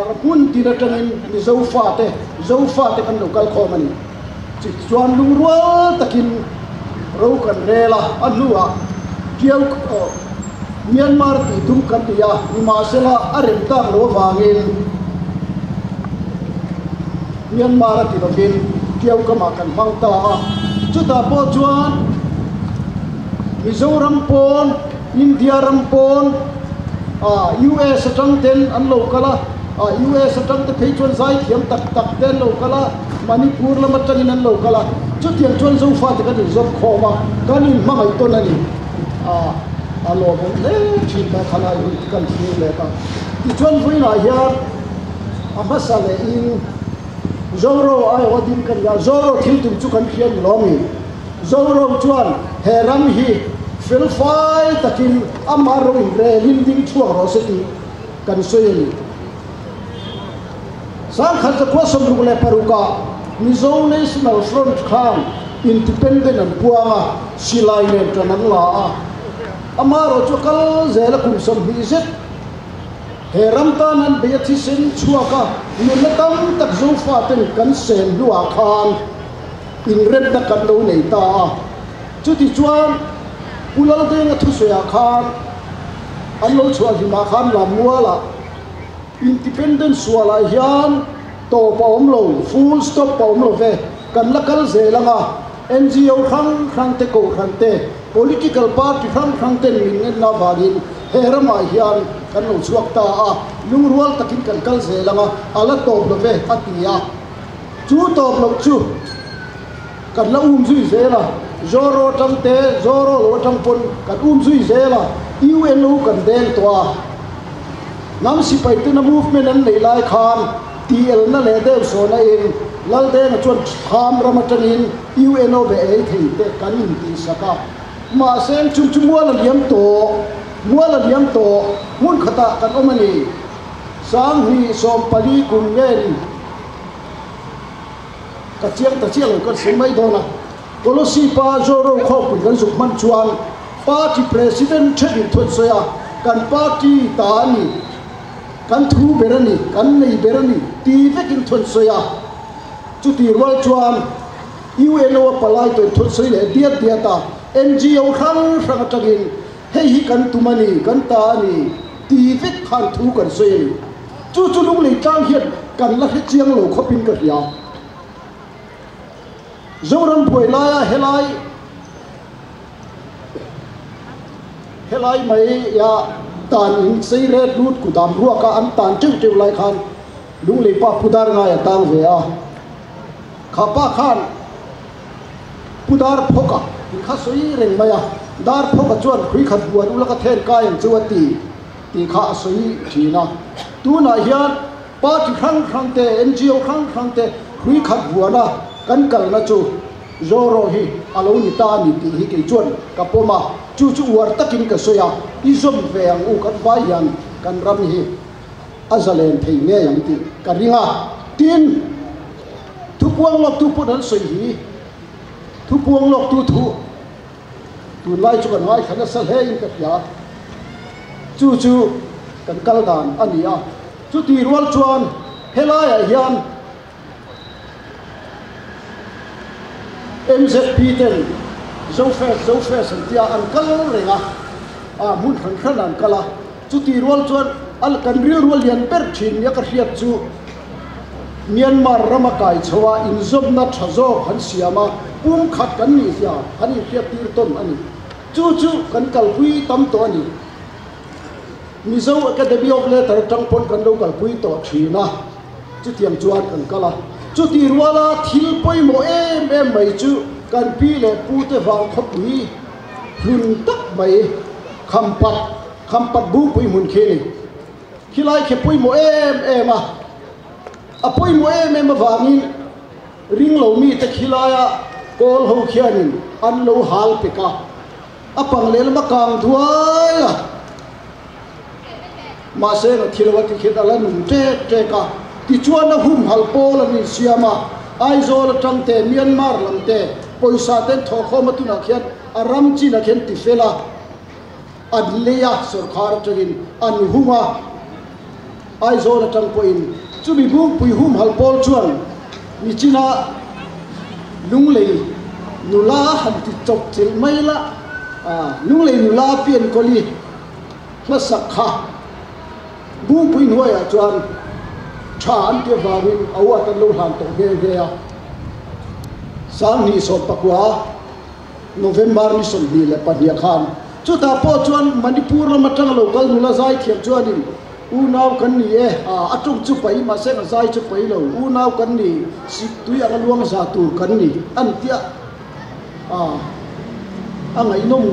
rapun ti ra tang in zo fa te kan lokal kho mani chi chuan lung rual takin ro kan rela anua kieu Myanmar ti tum kan dia ima sela arem tak lo wangin Myanmar ti lovin kieu kama kan mangta chuta po chuan Mizoram pon India ram pon US atang ten an lo kala US atang te phei chuan zai thiam tak tak ten lo kala Manipur lama tangin an lo kala chutian chuan zo fa te kan zop khoma kan in mangai ton ani alo bom le chin ba khala kan thi le ka ti chuan vui na hian amasa le in zoro ai wadin kan ya zoro thil tum chu kan khian lomi zoro chuan heram hi fel fai takin amaro in re lin ding chuang ro se ti kan soyeli sang khan cha kwa som lu le paruka Mizo National Front khan independent an puanga silai ne tanan la amaro chokal zela kum som hi zet heram tanan beathi sen chuaka nulatam tak zo fa ten kan sen lua khan in red da kan lo nei ta chuti chuan ulal de nga thu soya khan an lo chua hi ma khan la muala independent suala hian to paom lo full stop paom lo ve kan lakal zelanga NGO khang te ko khang te political party khang te min na bagin herama hian kan lo chuak ta lungrual takin kan kal zelanga ala top lo ve atia chu top lo chu kan la zui zela zoro tang te zoro lo tang pon kan zui zela UNO kan del to nam sipai te na movement an nei lai khan TL na le de so na in lal de na chon kham ramatanin UNO be ei thei te kan in ti saka ma sen chum wala liam to mun khata kan omani sang hi som pali kun ngeri ka chiang ta chiang kan simai dona policy pa zoro kho pu kan su man chuan party president thedi thon soya kan party ta ni kan thu berani kan nei berani ti vekin thon soya chu ti rwal chuan UNO palai to thon soi le dia ta NGO khang atagin hei kan tumani kan ta ni ti vek khan thu kan soi chu lung le tang hian kan la he chiang lo khopin ka ya zoran poi la helai mai ya tan in sei red lut ku dam ruwa ka an tan tiu lai khan lung le pa pudar nga ya tang ve khapa khan pudar phoka kha soi reng maya dar phoka chuan khui khat buan ula ka ther ka yang chuati ti kha soi thina tu na hian party khang te NGO khang te khui khat buana kan kal na chu zoro hi alo ni ta ni ti hi ke chuan kapoma chu war takin ka soya izom ve ang u kan vai yan kan ram hi azalen thei nge yang ti ka ringa tin thu puang lok tu pu dan soi hi thu puang lok tu thu tu lai chu kan ngai khana sal he in ka ya chu chu kan kal dan ania chu ti rual chuan helai hian MZP ten zo fe san tia an kal renga mun khan an kala chu ti rual chuan al kan ril rual lian per thin ya ka riat chu Myanmar ramakai chawa in zob na thazo han siama pum khat kan ni sia hani riat tir ton ani chu kan kalpui tam to ani Mizo Academy of Letter tangpon kan lo kalpui to thina chu tiang chuan kan kala chu ti ruala thil poi mo em mai chu kan pi le pu te wang khop ni hlun tak mai khampat bu pui mun khe ni khilai khe pui mo em a pui mo em wangin ring lo mi te khilaya kol ho khianin an lo hal peka apang lel ma kang thuai ma se na thilwa ti khedala num te ka ti chuan na hum hal pol ani siama ai zol tang te Myanmar lam te poisa ten tho kho ma tu na khian aram chi na khen ti fela adleya sarkar tagin an huma ai zol tang poin chu bi bung pui hum hal pol chuan mi china lunglei nula han ti chok chil mai la lunglei nula pian koli la sakha bung pui nuai chuan tha an te wawin awa tan lo han to he ya sang ni so pakwa November ni son ni le pania khan chu ta po chuan Manipur la matang local nula zai thiam chuan in unaw kan ni atung chu pai ma se na zai chu pai lo unaw kan ni sik tui ang luang za tu kan ni an tia angai nom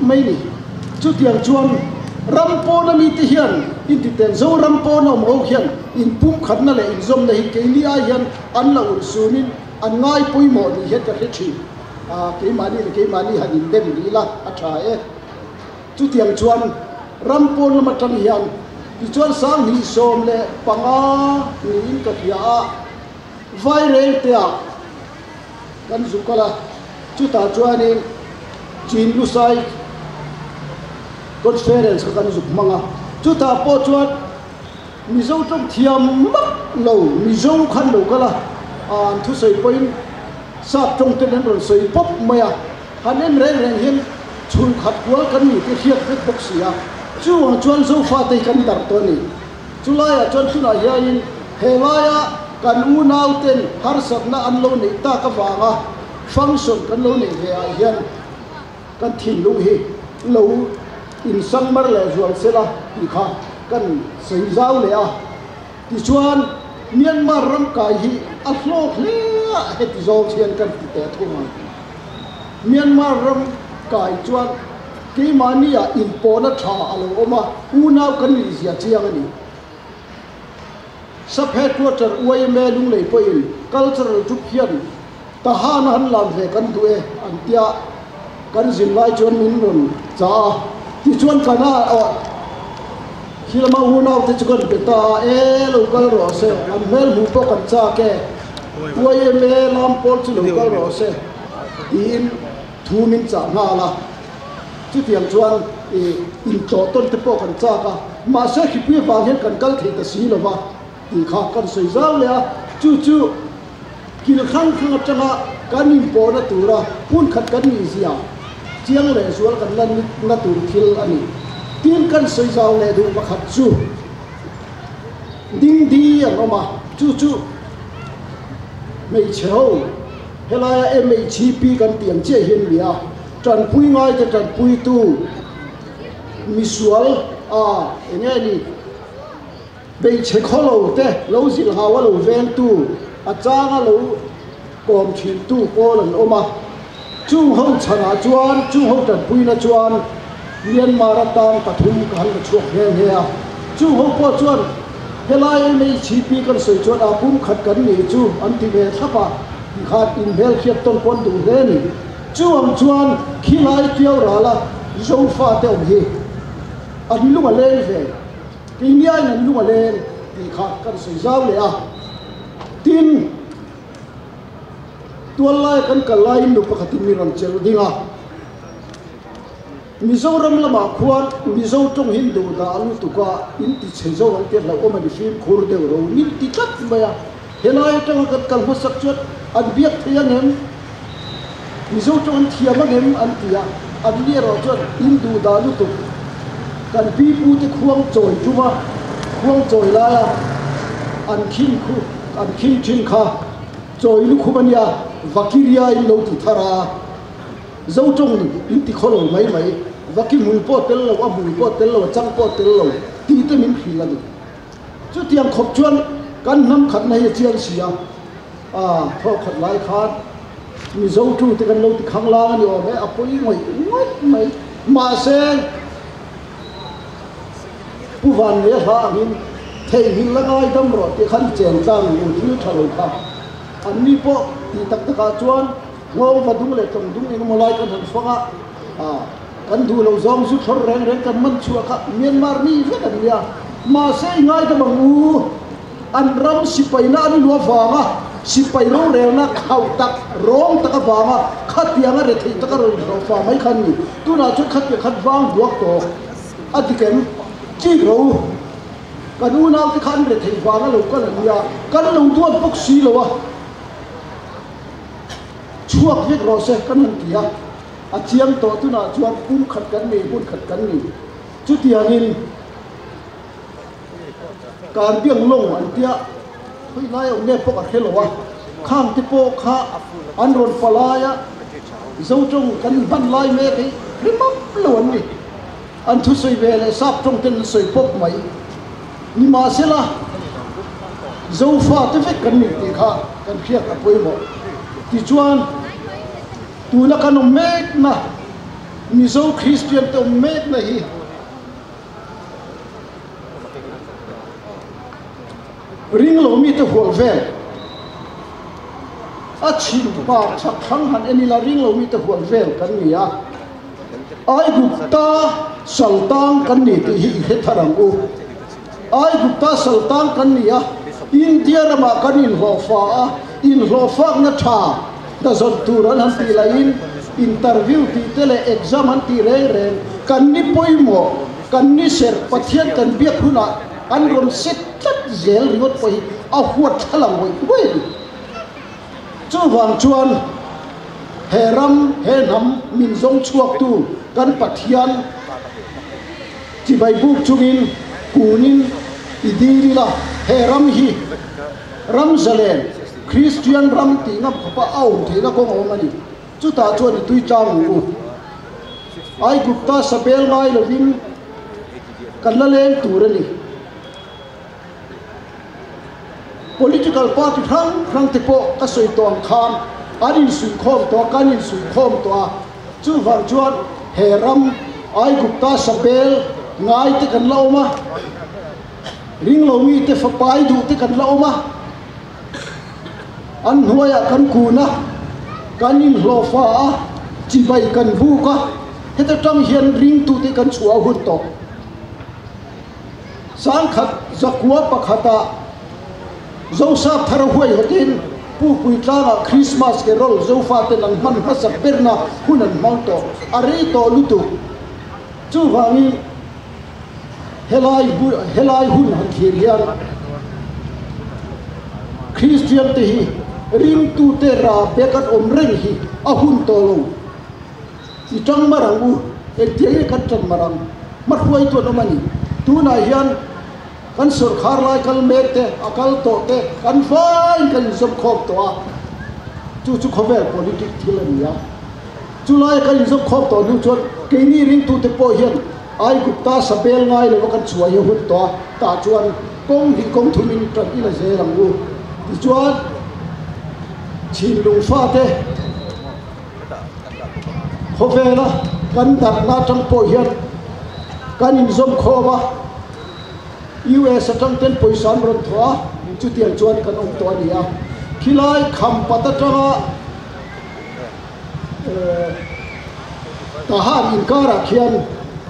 mai ni chu tiang chuan rampo na mi ti hian in ti ten zo rampo na mo hian in pum khat na le in zom na hi ke ni a hian an la ur sunin an ngai pui mo ni het ka thi ke mani hanin dem ni la a tha chu tiang chuan rampo na matang hian ti chuan sang ni som le panga ni in ka thia vai rel te a kan zukala chu ta chuan in chin lu sai conference kan zuk manga chu ta po chuan mizo trong thiam mak lo mizo khan lo kala an thu sei point sap trong ten ron sei pop maya hanen reng hin chul khat kwal kan ni ti hiat bek bok sia chu ang chuan zo fa te kan dar to ni chulaya chuan chuna hian helaya kan u nau ten har sak na an lo nei ta ka wanga function kan lo nei he a hian kan thin lu hi lo in sang mar le zual sela ni kha kan sei zau le a ti chuan Myanmar ram kai hi a hlok le he ti zo thian kan ti te thuma Myanmar ram kai chuan ke mania in pona tha alo oma unaw kan ni sia chiang ani sub headquarter uaime lunglei poin cultural tu hian ta han han lam ve kan tu an tia kan zin lai chuan min ron cha ti chuan kana hilama unaw te chuan beta lo kal ro se an mel mu po kan cha ke uaime lam pol chu lo kal ro se in thu min cha nga la chu tiang chuan in to ton te po kan cha ka ma se khi pi wa hian kan kal thei ta si lo wa ti kha kan soi zau le a chu kil khang atanga kan in po na tura pun khat kan ni zia chiang le sual kan lan na tur thil ani tin kan soi zau le du ma khat chu ding di anoma chu mei cheu helaya MZP kan tiang che hin lia tran pui ngai te tran pui tu misual ene ni bei che kholo te lo zil hawa lo ven tu a changa lo kom thin tu kolan oma chu ho chana chuan chu ho tran pui na chuan Myanmar tang pathum kan chuak he a chu ho po chuan helai MZP kan soi chuan a pum khat kan ni chu an ti ve thapa khat in bel khiat ton pon du le ni chuang chuan khilai tiau rala zo fa te om hi an lu ma le ve ki nia nan lu ma le ti khat kan soi zau le a tin tual lai kan ka lai nu pakhatin mi ram chel dinga Mizoram lama khuan Mizo trong Hindu da alu tuka inti chezo ang tiat lau oma di film khur deu ro nin ti tat baya helai tang kat kal masak chot an biak thiang em Mizo trong an thiam em an tia an lia ro chot Hindu da alu tu kan pi pu te khuang choi chuwa khuang choi la an khin chin kha choi lu khumania vakiria in lo ti thara dấu trong những tí khó lầu mấy và cái mùi bò tên lầu mùi bò tên lầu trăng bò tên lầu tí tới mình khi là được chứ tiền khóc chuan căn năm khát này chiang xìa thọ khát lại khát mình dấu chung thì căn lâu thì khang lang nhiều mấy apoi mấy mà xe bu van này ha mình thấy mình là ai đâm rồi thì khăn chèn tăng một thứ thà lâu khá anh đi bộ thì tất cả chuan ngô và đúng lệ trồng đúng như một loại con thần phong con thu lâu giông giúp thor rèn con mân chua cả Myanmar ni rất là nhiều mà sẽ ngay cái bằng u anh ram sipai na anh lúa vàng sipai rorelna khâu tắc rong tắc vàng khát tiếng ở đây thì tắc rồi vàng mấy khăn nhỉ tu nào chút khát vàng buộc tổ thì cái chỉ rồi con u nào cái khăn đây thì vàng nó lâu con là nhiều con lâu tuôn bốc xí rồi chuộc viết rồi sẽ căn hồn kia chiang to tu na chuan pun khát cắn nỉ chút tiền inการเบี่ยงลงอันเดียเฮ้ยนายองเนี่ยพวกอะไรเหรอวะข้างที่พวกข้าอันรอนฟลายะเจ้าจงกันบันไลเมฆริมล้วนนี่อันทุสวยเวลซับจงเป็นสวยพวกไหมนี่มาเสียละเจ้าฟ้าที่เวกันนี่ที่ข้ากันเพียกกับปุยหมดที่ชวนตัวนักการเมฆนะมีเจ้าคริสเตียนตัวเมฆนะฮีริงโลมีแต่หัวเวลชิมปากชักทั้งหันเอนิลาริงโลมีแต่หัวเวลกันนี่ไอ้กุปตาสัลตังกันนี่ที่เฮทารังกูไอ้กุปตาสัลตังกันนี่อินเดียรามากันอินหัวฟ้านัทธาแต่ส่วนตัวนั้นที่ละอินเตอร์วิวที่เตะเอ็กซามันที่เร่งกันนี่ป่วยหมอกันนี่เสร์ปะเทียนกันเบียดหุ่นอันรอนเซ็ตจัดเจลริวต์ไปเอาหัวทะลังไว้จู่วางชวนเฮรัมเฮนัมมินซงชวกตูกันปัทยันที่ใบบุกจุกินกูนินอิดีริละเฮรัมฮีรัมเซเลนคริสเตียนรัมตีนับขบเอาที่นักของมันนี่จู่ตาชวนตุยจางกูไอ้กุปตาสเปลไงละวินกันละเลงตูรนี่political party ครั้งที่พวกก็สวยตัวขานอันนี้สุดข้อมตัวกันนี้สุดข้อมตัวจู่ฟังชวนเฮรัมไอกุปตาสเปลง่ายที่กันเล่ามาริงเรามีแต่ฝักไปดูที่กันเล่ามาอันหัวยกันกูนะกันนี้โลฟ้าจีใบกันบูกะเฮตจังเฮียนริงตูที่กันชัวหุ่นโตสังขัดจักวัวปะขัดเจ้าทราบทารุยหัวดินผู้คุยจ้าคริสต์มาสเกโรลเจ้าฟ้าเต็นมันมาสักเป็นนะหุ่นนั้นมองโตอะไรโตลุตุจู่วานี้เฮลายหุ่นหันเขียนคริสเตียนที่ริมตูเตราเบกันอมเร่งฮีอาหุ่นโตลงที่จังมารังอูเอ็ดเดียกันจังมารังมัดไว้ตัวน้ำมันตัวนายยันกันสุดขาร์ไลกันเมตเตอากาลโตเตกันไฟกันสมคบตัวจู่ขบเวล politics ที่เล่นยาจู่ไล่กันสมคบตัวดูจนเกนี่ริงตูเตโปเฮียนไอ้กุปตาสเปลง่ายเลยว่ากันช่วยหุ่นตัวตาจวนกงหิกงทุมินตรันอิเลเซลังกูจวนชินลุงฟ้าเตขบเวลกันดักนาจังโปเฮียนกันสมคบUS จังเต็นปุยสานรถทัวจุดเดียงจวนกันองตัวนี้ขี้ไล่คำปัตตะทหารอินการะเขียน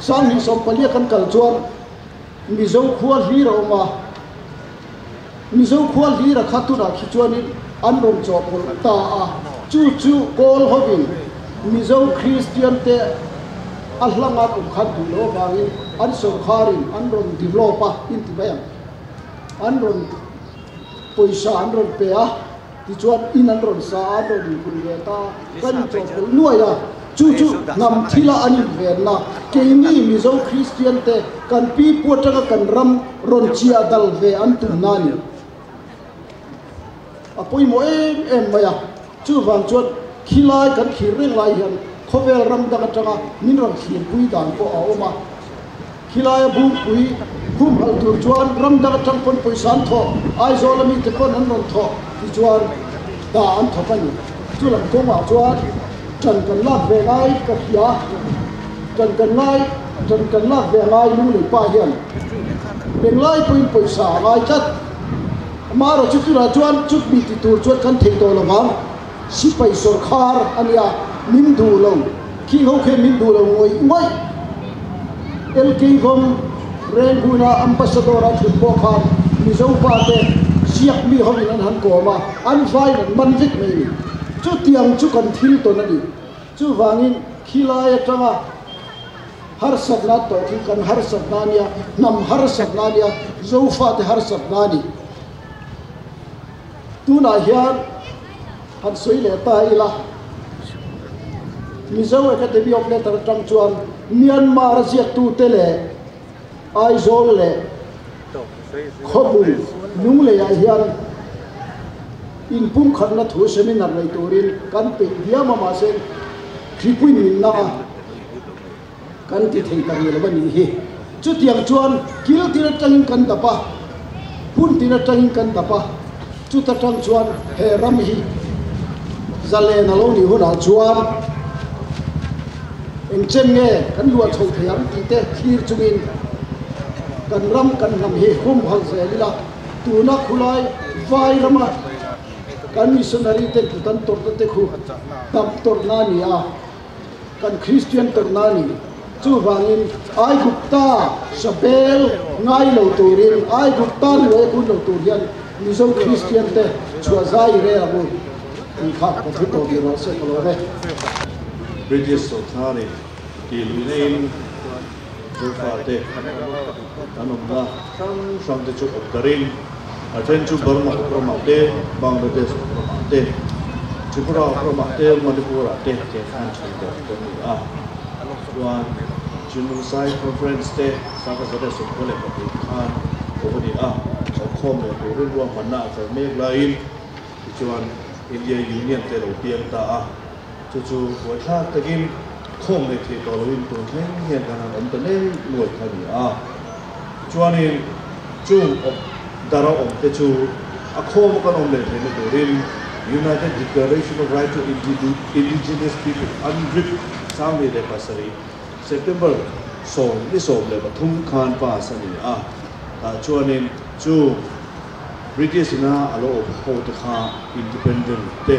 สร้างหินสมปลีกันกัลจวนมิโซขวาลีเรามามิโซขวาลีระขัดตุระขิจวนนี้อันรมจอบคนตาจู่โกลฮวินมิโซคริสเตียนเต alhangat khat dulo bangin an sokharin an ron developa inti bayang an ron poisa an ron pea ti chuan in an ron sa an ron kuleta kan chopel nuaya chu ngam thila anin verna keini mizo christian te kan pi potaka kan ram ron chia dal ve an tunani apoi mo em maya chu wang chuan khilai kan khireng lai hian khovel ram dang atanga min ron khir pui dan ko a oma khilai bu pui khum hal tur chuan ram dang atang pon poisan tho ai zolami te kon an ron tho ti chuan da an tho pani chu lam ko ma chuan trần cần lát về ngay cặp giá trần cần lát về ngay nu lấy pa hiền bên ngay quên xả ngay chất mà rồi chút là chút bị tụt chút khăn thề tổ lòng vắng sipai sor khar ania min du lòng khi hậu khe min du lòng ngồi el king kom renguna ambassador at football khan mi zo pa te siak mi ho in han ko ma an vai nan man vik mai chu tiang chu kan thil to na di chu wangin khilai atanga har sabna to thi kan har sabnania nam har sabnania zofa te har sabnani tuna hian han soi le ta ila mizo academy of letter tang chuan Myanmar ziak tu tele ai zol le khobul nung le ya hian in pum kharna thu seminar nei turin kan pe dia mama se khipui min na kan ti thei tari la bani hi chu tiang chuan kil tira tang kan tapa pun tira tang kan tapa chu ta tang chuan he ram hi zale na lo ni hu na chuan eng chen nge kan lua thau thiam ti te khir chungin kan ram kan nam hi hum hal se lila tu na khulai vai rama kan missionary te tan tor te khu tam tor na ni a kan christian tor na ni chu wangin ai gupta sabel ngai lo turin ai gupta lo ku lo turian mizo christian te chua zai re abu in kha ko thu to gi ro se ko re British Sultani di Lungleiin Myanmar anumna sang te chu darin aten chu Burma promate Bangladesh promate Tripura promate Manipur te ke han chu ko ni a wan Junusai conference te sa ka sa so ko le ko khan ko ni a so khom le ko rin wa manna fa me lain chuan India Union te lo pian ta a chu wa tha takin khom le the to lo in to theng hian kan an ta le loi kha ni a chuanin chu dara om te chu a khom kan om le the ne rin United Declaration of Right to Indigenous People UNDRIP samle le pasari September so ni so le thum khan pa sani a ta chuanin chu British na alo ho te kha independent te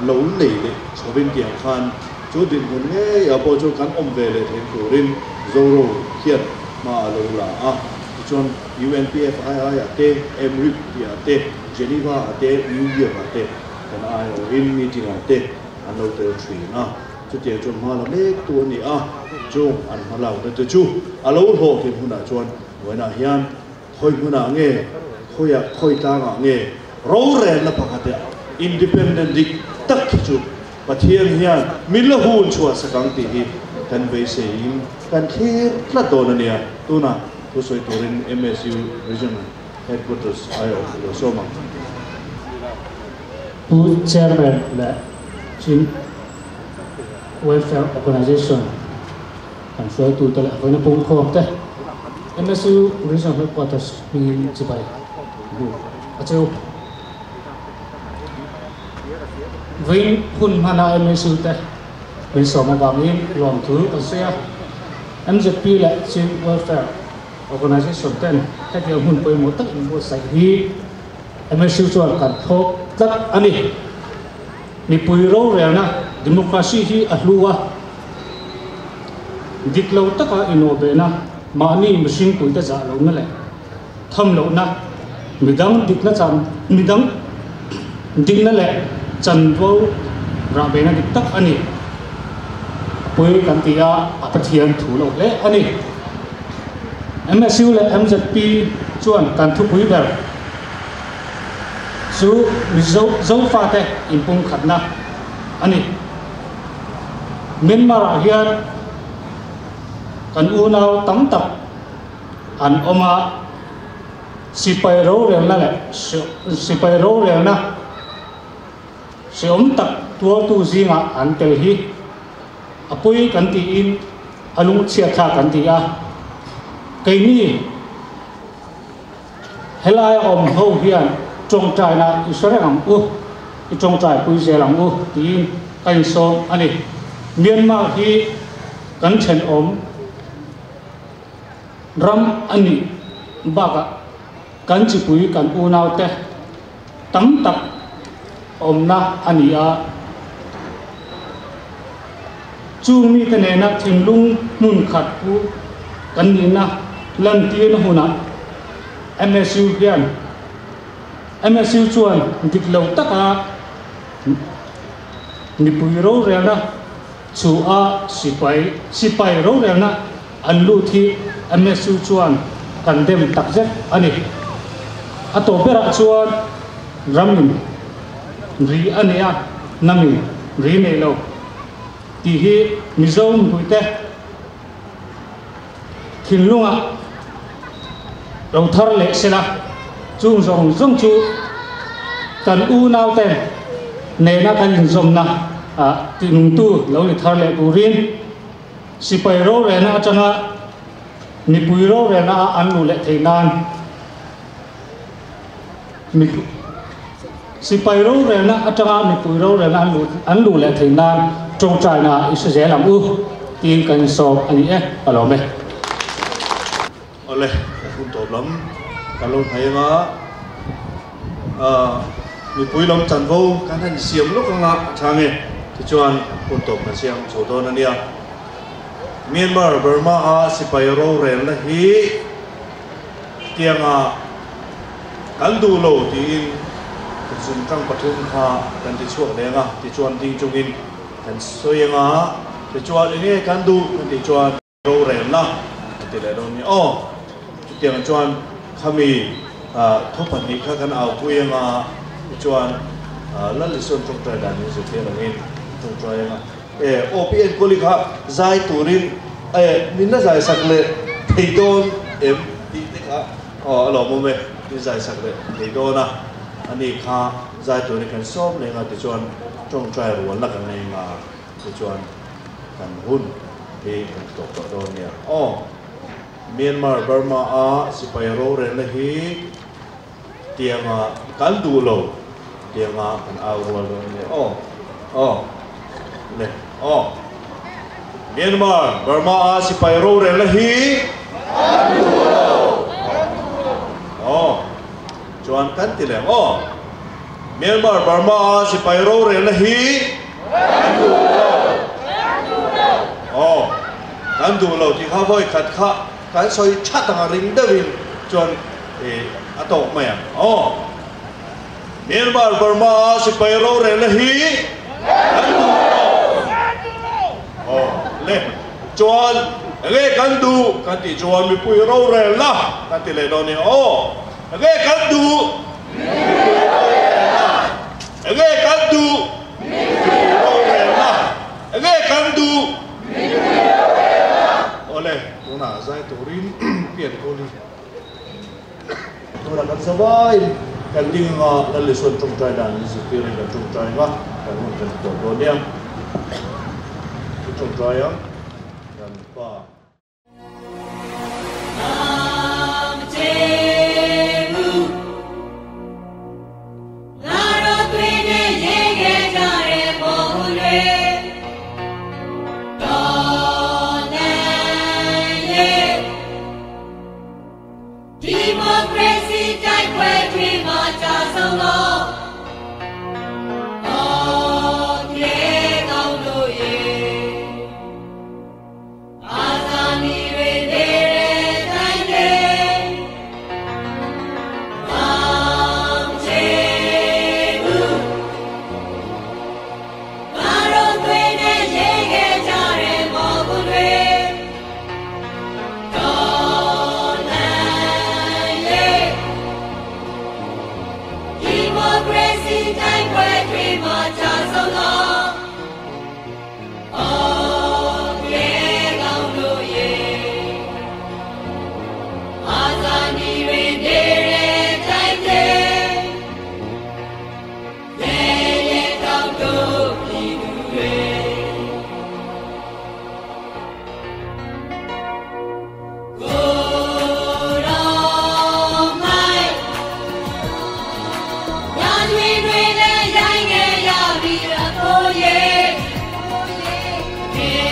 lo nei le chobin tiang khan chu din hun nge ya po chu kan om ve le then turin zoro khiat ma lo la a chuan UNPFII ate MRIP ya te Geneva ate New York ate kan ai in meeting ate ano te three na chu tiang chu ma la mek tu ni a chu an halau te chu alo ho the huna chuan wena hian khoi huna nge khoya khoi ta nga nge rorelna pakate independent dik tak chu pathian hian mila hun chua sakang ti hi kan ve se in kan thir tla don ania tuna tu soi turin MSU regional headquarters ayo soma tu chairman la chin welfare organization kan soi tu tala hoina pum khom te MSU regional headquarters mi sipai acheu vin hun hana MSU te bin soma bangin lom thu asia MZP la chin welfare organization ten ta dia hun poi mo tak mo sai hi MSU chuan kan thok tak ani ni pui ro rena democracy hi ahlua diklo taka inobe na mani machine pui ta za lo na le tham lo na midang dik na chan midang dik na le chan vo ra be na dik tak ani apoi kan tia apathian thu lo le ani MSU le MZP chuan kan thu pui ber su zo fa te impung khatna ani Myanmar hian kan unau tam tak an oma sipai rorelna le sipai rorelna seom tak tua tu zinga an tel hi apoi kan ti in alung chia tha kan ti a cái ni helai om ho hian trong trai na Israel ang u trong trai pui je lang u ti kan so ani Myanmar hi kan chen om ram ani baka kan chi pui kan u nau te tam tak om na ani a chung mi te ne na thim lung mun khat pu kan ni na lantir huna MSU hian MSU chuan dik lo taka ni pui ro relna chu a sipai ro relna an lu thi MSU chuan kan dem tak zet ani ato bera chuan ramin ri ania nami ri ne lo ti hi mizom buite thin lunga lo thar le sela chung zong zong chu kan u nau ten ne na kan zom na tin tu lo ni thar le burin sipai ro re na changa ni pui ro re na an lu le theinan mi sipai ro re na changa ni pui ro re na an lu le theinan trong trai na Israel lam u tin kan so ani e alo me ole phun top lắm kalau thấy mà người cuối lòng chăn vô cái thành xiêm lúc không lạ chăng nghe thì chuan phun top là xiêm số đó nè Myanmar Burma sipai ro ren là hi tiang kan du lo thì sun kang pathum kha kan ti chuak le nga ti chuan ding chung in kan soyanga ti chuan nge kan du kan ti chuan ro ren na ti le don ni tiang chuan khami thopan ni kha kan au puyenga chuan la lison trong trai dan ni se thela ngin trong trai nga OPN koli kha zai turin min na zai sakle theidon em ti te kha alo mo me ni zai sakle theidon na ani kha zai turin kan som le nga ti chuan trong trai ro la kan nei nga ti chuan kan hun ti kan to don nia Myanmar Burma sipai ro ren la hi tiang kan du lo tiang kan au ro lo ne Myanmar Burma sipai ro ren la hi kan du lo chuan kan ti le Myanmar Burma sipai ro ren la hi kan du lo kan du lo ti kha voi khat kha cái soi chát thằng ring đó vì chuẩn ato mày Myanmar Burma sipai ro re la hi le chuẩn cái kan du kan ti chuẩn mi pui ro re la kan ti le do ni cái kan du cái kan du ro re la cái kan du ole na zai turin pian koli tora kan sabai kan ding nga la leson trong trai dan ni sipi ri kan trong trai nga kan mun kan to do niam trong trai ya kan pa As Hey